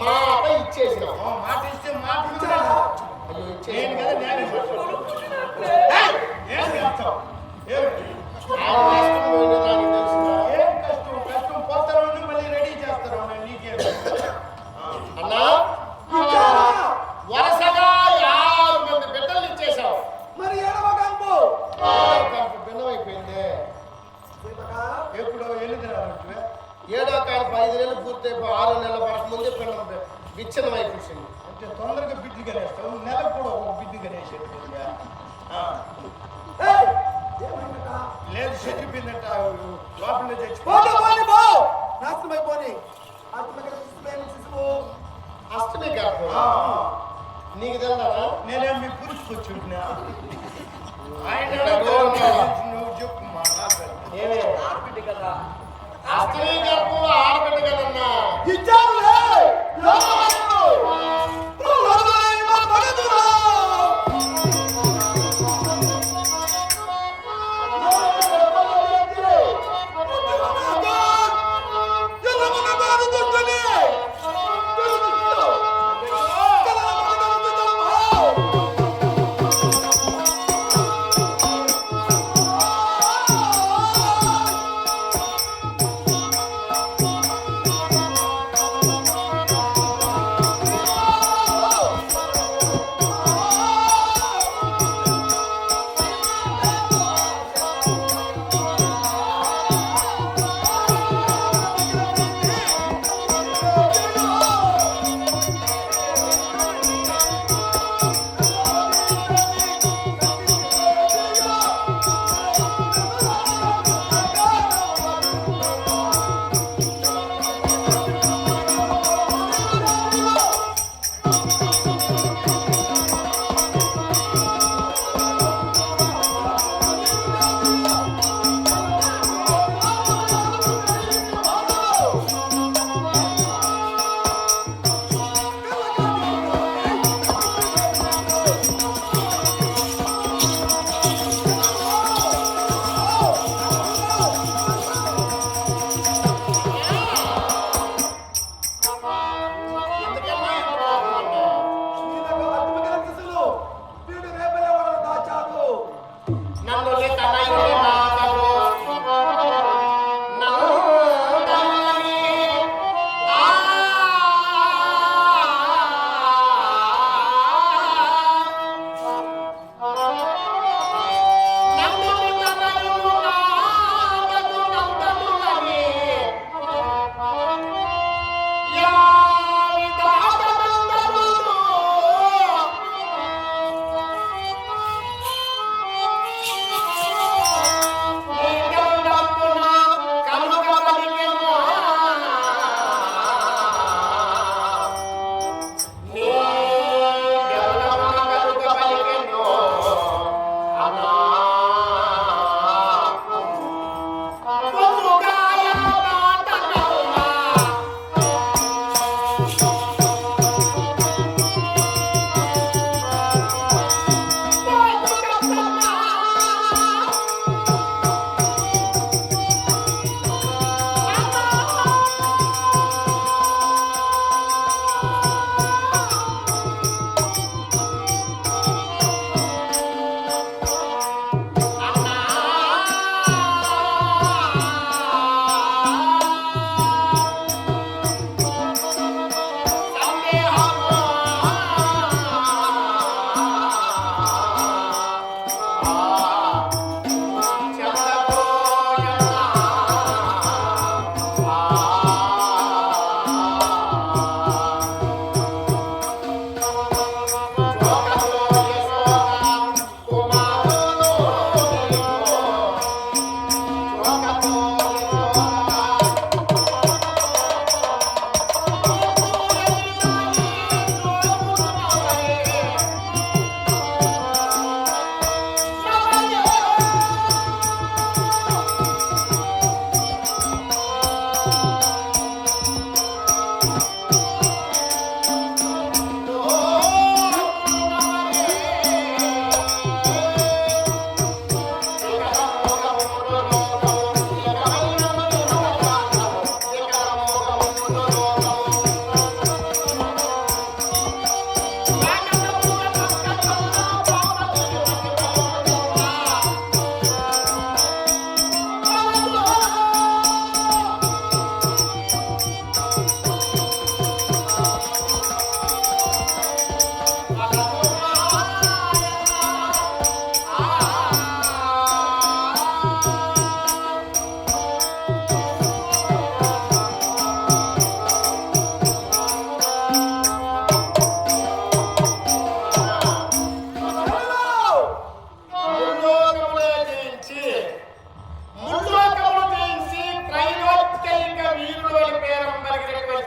మాట ఇచ్చేసినాం. మాట ఇస్తే మాట అయ్యో నేను ఇచ్చేసిన కదా నేను ఏం చేస్తావు? ఆయన కష్టం పోయిన దానికి తెలుసుగా. ఏం కష్టం? కష్టం పోతారు మళ్ళీ రెడీ చేస్తారు నీకేం? అన్నా వరుసగా 6 మంది బిడ్డలు ఇచ్చేసావు. మరి ఏడవ గంపు భిన్నమైపోయింది. ఎప్పుడో ఎన్నిదిరాలంటే 7వ కాలం 5 నెలలు పూర్తయిపోయి 6వ నెలల పడక ముందే పిండం విచ్ఛిన్నమైపోయింది. అంటే తొందరగా బిడ్డు కనేస్తావు, నెలకు కూడా ఒక బిడ్డు కనేసేట్టుగా. లేదు చెడిపోయిందంట, లోపల చచ్చిపోయి నాశనమైపోని శిశువు అష్టమి గర్భం నీకు తెలుదా? నేనే మీ పురుషుకొచ్చి ఆయన నువ్వు చెప్పు మా నాకు ఏమే ఆడబిడ్డ కదా. అష్టమి గర్భంలో ఆడబిడ్డ కదన్నా. ఇచ్చారులే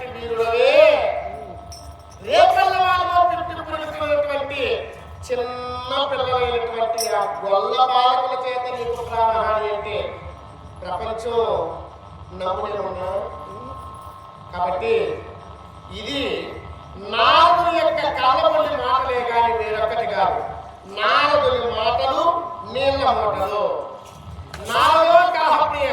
ఎంతటి వీరులవే రేపల్ల వాళ్ళలో పెట్టుకున్నటువంటి చిన్న పిల్లలైనటువంటి ఆ గొల్ల బాలకుల చేత నీకు ప్రాణహాని అంటే ప్రపంచం నమ్మునే ఉన్నా. కాబట్టి ఇది నారదుని యొక్క కళ్ళబొల్లి మాటలే కానీ వేరొక్కటి కాదు. నారదుని మాటలు నీళ్ళ మూటలు. నాలో కాహప్రియ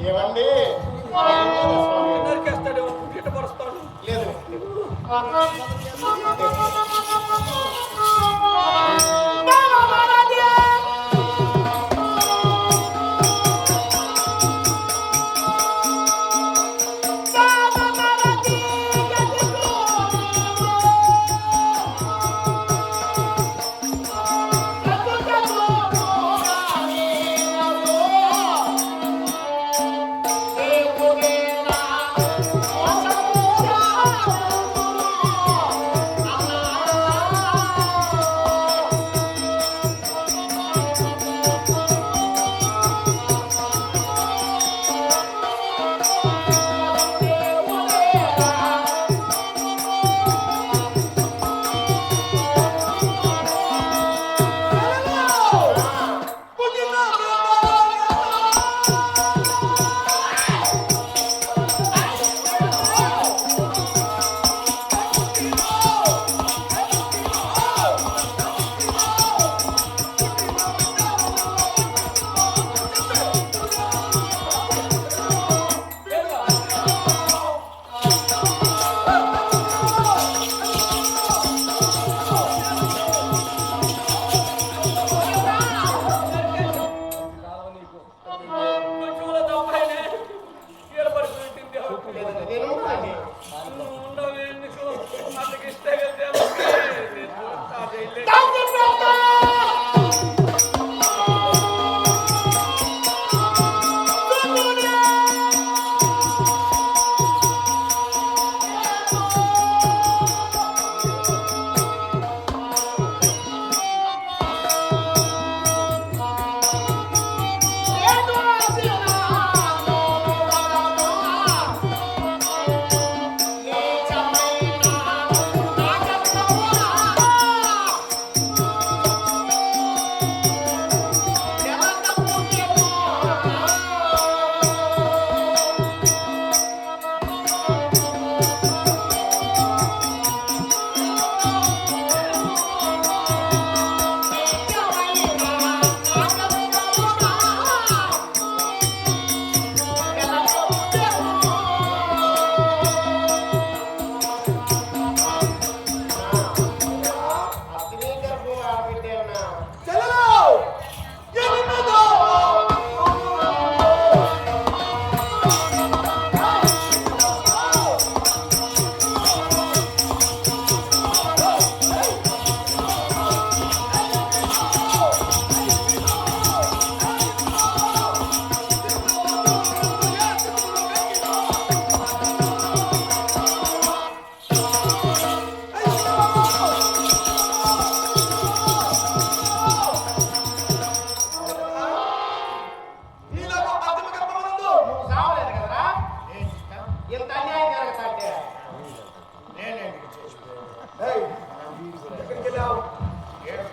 ఏమండి లేదు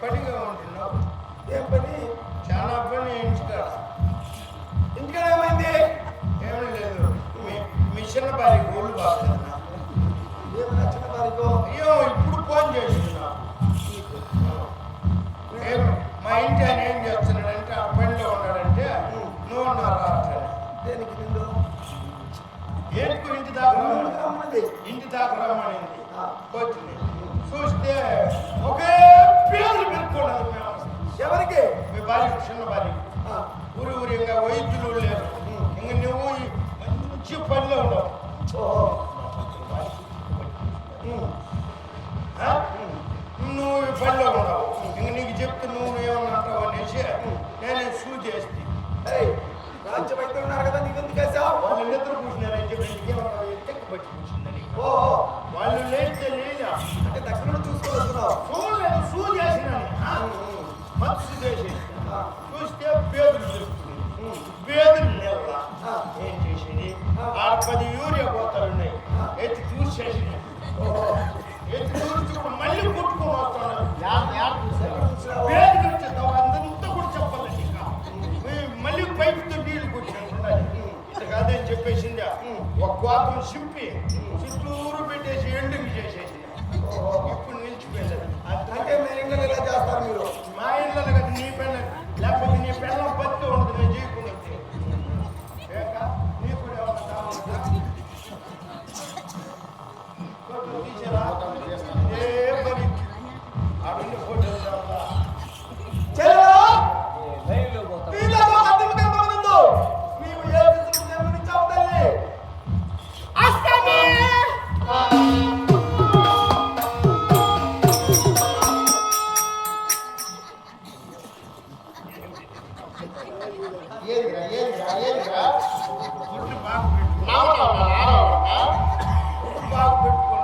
పనిగా ఉంటున్నావు. ఏం పని? చాలా పని ఇంటికాడ. ఇంటికాడ ఏమైంది? ఏమీ లేదు. మీ చిన్న భార్య గోళ్ళు బాగుతున్నా. ఏం నచ్చిన వారికో? అయ్యో ఇప్పుడు ఫోన్ చేస్తున్నా. మా ఇంటి ఆయన ఏం చేస్తున్నాడంటే ఆ పనిలో ఉన్నాడంటే నువ్వు ఉన్నారా దేనికి నిండు? ఏంటికి ఇంటి దాకా రమ్మంది. ఇంటి దాకా రమ్మనింది. వచ్చింది చూస్తే ఒకే పేదలు పెట్టుకున్నారు. ఎవరికి? మీ భార్య చిన్న భార్య ఊరి ఇంకా వైద్యులు లేరు. ఇంక నువ్వు మంచి పనిలో ఉండవు. నువ్వు ఈ పనిలో ఉండవు. ఇంక నీకు చెప్తే నువ్వు ఏమన్నా అనేసి నేను షూ చేస్తే రాజ్యం అయితే ఉన్నారు కదా, నీకెందుకు వేసావు? వాళ్ళు నిద్ర కూర్చున్నారని చెప్పి ఇంకేమన్నా ఎత్తెక్క పట్టి కూర్చుందని. ఓహో, వాళ్ళు లేస్తే లేదా అంటే దగ్గర నుండి చూసుకొని వస్తున్నావు. చూడలేదు. షూ చేసినాను మత్తు చేసి చూస్తే పేదలు దొరుకుతుంది. పేదలు లేవా ఏం చేసేది? ఆ 10 యూరియా పోతాలు ఉన్నాయి. ఎత్తి చూసేసి ఎత్తి చూసి మళ్ళీ కొట్టుకొని వస్తున్నాను. పేదలు వచ్చేద్దాం అంతా కూడా చెప్పాలండి. ఇంకా మళ్ళీ పైపుతో నీళ్లు కూర్చుంటున్నారు. ఇంత కాదని చెప్పేసిందా ఒక కోపం సింపి చుట్టూరు పెట్టేసి ఎండుకి చేసేసింది. ఇప్పుడు నిలిచిపోయింది. అంటే మీ ఇంట్లో ఇలా చేస్తారు మీరు? మా ఇంట్లో కదా నీ పెళ్ళ లేకపోతే నీ పెళ్ళం బతికి ఉండదు. నేను చేయకుండా నీ కూడా ఏమన్నా కావాలంటే తీసారా ఏ పని ఆడుండి ఫోటో గుడ్లు బాగా పెట్టుకొని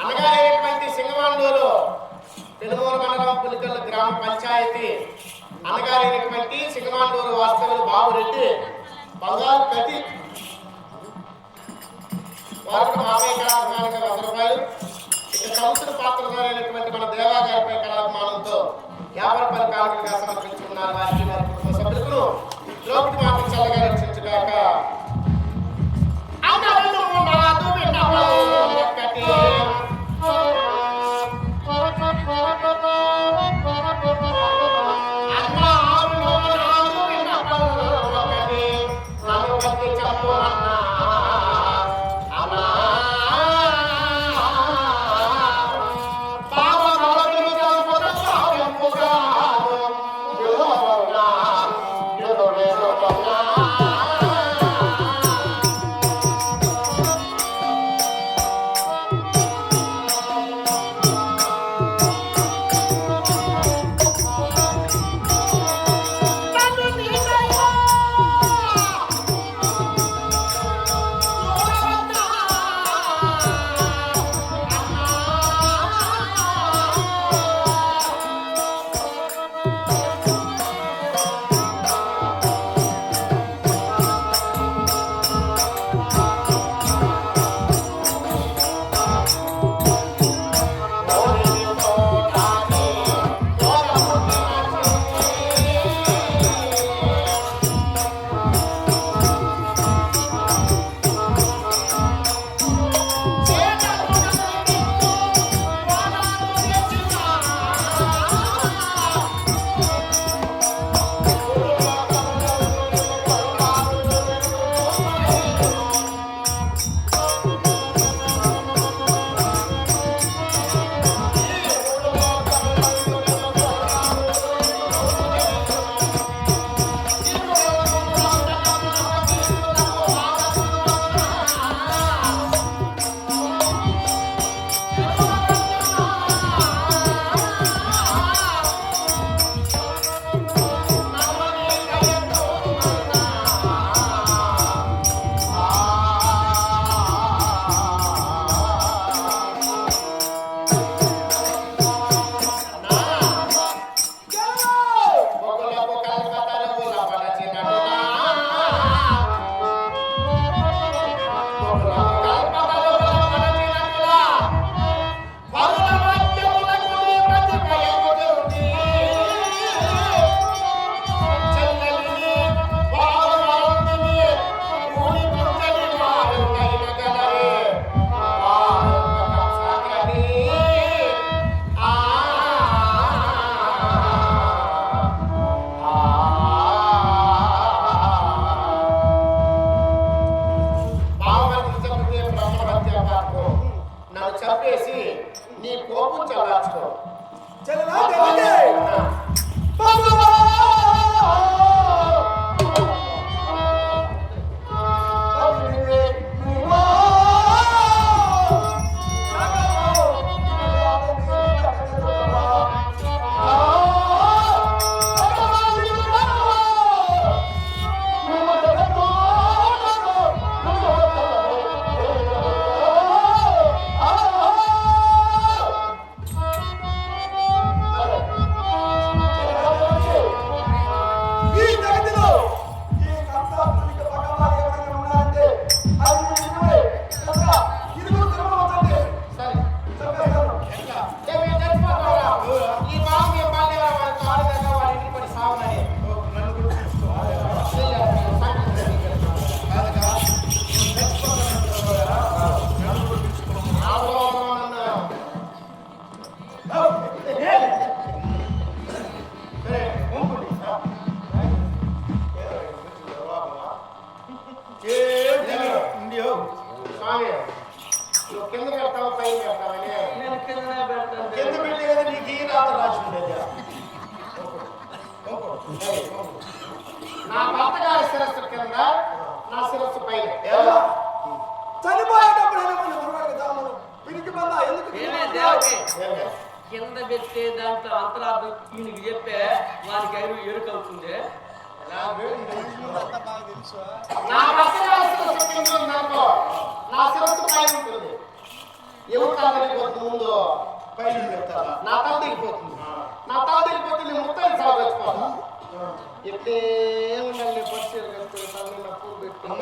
అనగానేటువంటి సింగమాండూరు పెనుమూరు మండలం పులికల్ గ్రామ పంచాయతీ అనగానేటువంటి సింగమాండూరు వాస్తవులు బాబురెడ్డి బంగారు కతి వారికి మామయ్య కళాభిమానంగా 100 రూపాయలు. ఇక సంవత్సర పాత్రధారైనటువంటి మన దేవాగారిపై కళాభిమానంతో 50 రూపాయల కానుకలుగా సమర్పించుకున్నారు. వారికి వారి కుటుంబ సభ్యులకు లోపలి మాత్రం చల్లగా రక్షించుగాక. చేసి నీ కోపం చల్లార్చుకో. నువ్వు కింద పెడతావు పైన పెడతావని నేను కిందనే పెడతాను. కింద పెట్టి కదా నీకు ఈ రాత రాసి ఉండేది. నా భర్త గారి శిరస్సు కింద, నా శిరస్సు పైన. చనిపోయేటప్పుడు ఏమే దేవకి కింద పెట్టే దాంట్లో అంతరార్థం ఈయనకి చెప్పే వానికి ఎరుక అవుతుంది. నా భర్త గారి శిరస్సు కింద ఉందనుకో, నా శిరస్సు పైన ఉంటుంది. ఎవరు తల్లిపోతుంది ముందు పైన పెడతారా? నా తల దిగిపోతుంది. నా తల దిగిపోతే నేను ముత్తని సాగు వచ్చిపోతా. ఎట్లే ఉండాలి పరిచయం కట్టుకుని తల్లి నా పూలు పెట్టుకుని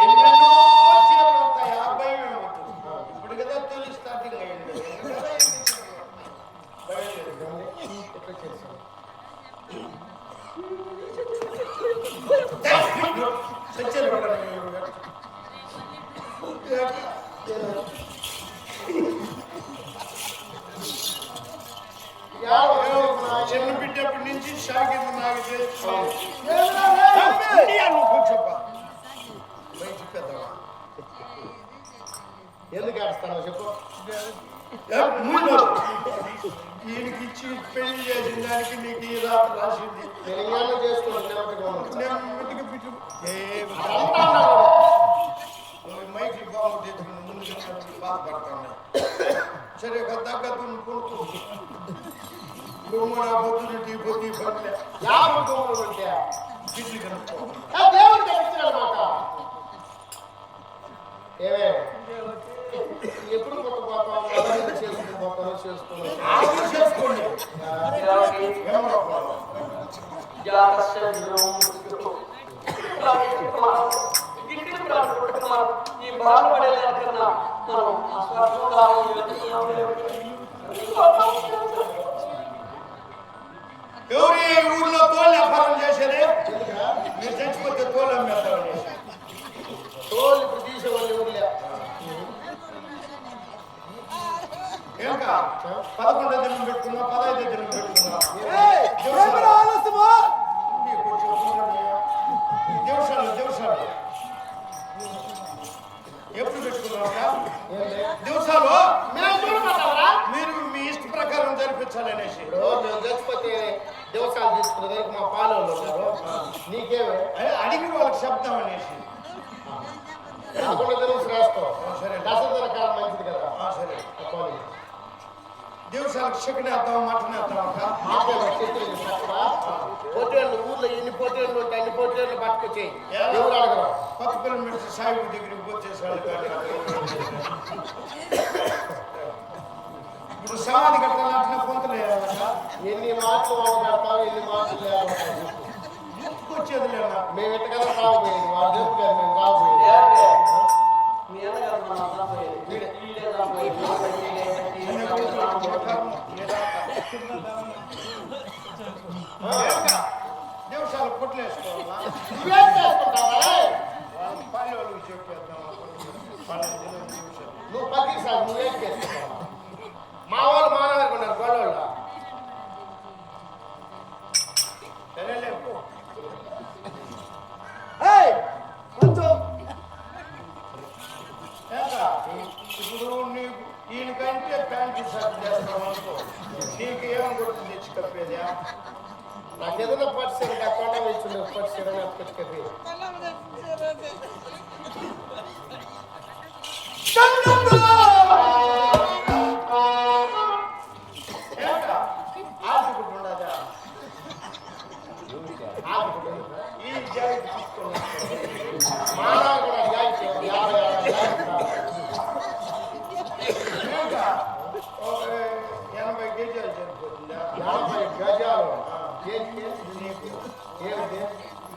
ఎన్నెన్నో విషయాలు వస్తాయి. ఆ భయం ఏమవుతుంది? ఇప్పుడు కదా తొలి స్టార్టింగ్ అయ్యింది. ఎట్లా చేశాను సత్యాలు చిన్న బిడ్డప్పటి నుంచి సాగింది నాకు తెలుసు. ఎందుకు ఆడుస్తాను చెప్పు. ఈయనకి ఇచ్చి పెళ్లి చేసిన దానికి నీకు ఈ రాత రాసింది. నేను ఇవాళ చేసుకున్నాను. మైకి బాగుంది ముందు బాధపడతాను. సరే ఒక తగ్గదు కొడుకు పొద్దున టీ పొద్దు పట్లే గిడ్లు కనుక్కో. దేవుడు తెచ్చినాడన్నమాట. ఏమే ఎప్పుడు కొత్త పోతాం చేసుకుని పోతాం చేసుకోండి. ఈ బాధ పడేదానికన్నా ఎవరు ఈ ఊర్లో తోలు వ్యాపారం చేసేది? మీరు చచ్చిపోతే తోలు అమ్మేస్తామని. తోలు ఇప్పుడు తీసేవాళ్ళు ఎవరులే. ఏంకా 11వ దినం పెట్టుకున్నా, 15వ దినం పెట్టుకున్నా. దేవసాలు ఎప్పుడు పెట్టుకున్నారా దివసాలు? మేము చూడమంటావరా? మీరు మీ ఇష్ట ప్రకారం జరిపించాలనేసి. మేము చచ్చిపోతే దేవసాలు తీసుకునే దగ్గర మా పాలెంలో ఉన్నారు. నీకేమే అడిగి వాళ్ళకి శబ్దం అనేసి. కాకుండా తెలుసు రాస్తాం. సరే దశరథ కాలం మంచిది కదా. సరే పోనీ. దివసాలకు చికెన్ వేద్దాం, మటన్ వేద్దాం అక్క. పోటీలు ఊర్లో ఎన్ని పోటీలు ఉంటాయి అన్ని పోటీలు పట్టుకొచ్చేయి. ఎవరు అడగరు. కొత్త పిల్లలు పెట్టి సాయిబు దగ్గరికి పోచేసాడు. ఇప్పుడు సమాధి కట్టాలంటే పొంతలు వేయాలక్క. ఎన్ని మాటలు పెడతావు, ఎన్ని మాటలు లేకపోతే వచ్చేది లేదా? మేము ఎట్టగల రాబోయేది వాళ్ళు చెప్పుకోరు. మేము రాబోయేది మీ అన్నగారు దేవశాల పొట్లు వేసుకోవాలా? నువ్వేం చేసుకుంటావా? పని వాళ్ళకి చెప్పేద్దాం. నువ్వు ప్రతిసారి నువ్వేం చేసుకుంటావా? మా వాళ్ళు మానవారికి ఉన్నారు గొడవలు. తెలియలేవు. ఇప్పుడు నీ నీకు ఈయనకంటే ప్యాంటు షర్ట్ చేస్తావు అనుకో, నీకు ఏం గుర్తు తెచ్చి కప్పేదా? నాకు ఏదైనా పట్టు కొండ వేసి పట్టు పెట్టుకప్పి ఈ జాకెట్ తీసుకున్నా మానవ కూడా జాగ్రత్త 80 కేజీలు సరిపోతుందా? 50 గజాలు ఏమిటి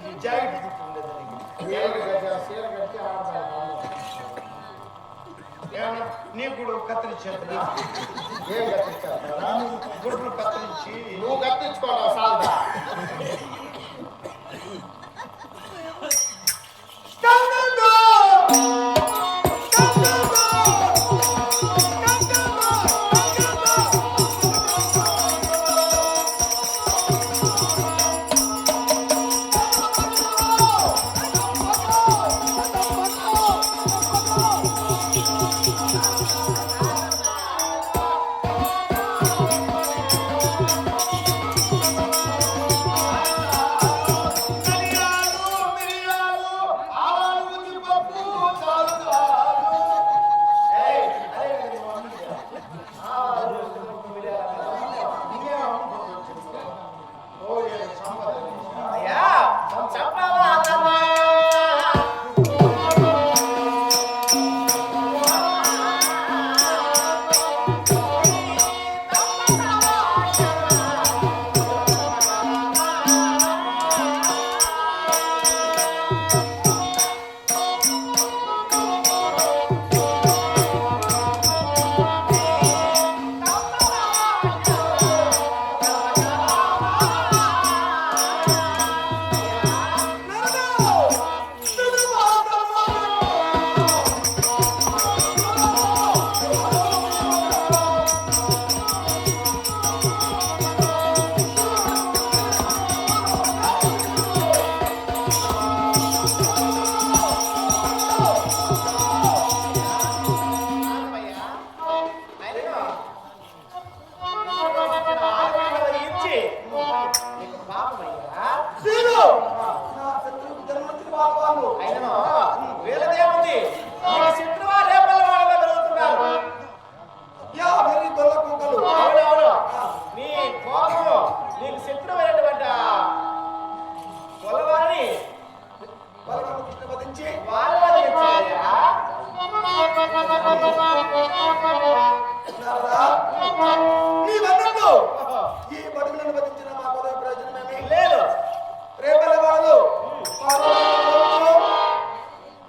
ఈ జాకెట్ తీసుకుండేది నీకు 7 గజాలు చీర కట్టి ఆడతాను. ఏమన్నా నీ కూడా కత్తిరించేద్దా? ఏం కట్టించారు? గుడ్లు కత్తిరించి నువ్వు కట్టించుకోవడం సాల్దా?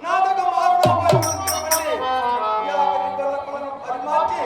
నాటక మార్గం పరిమార్చి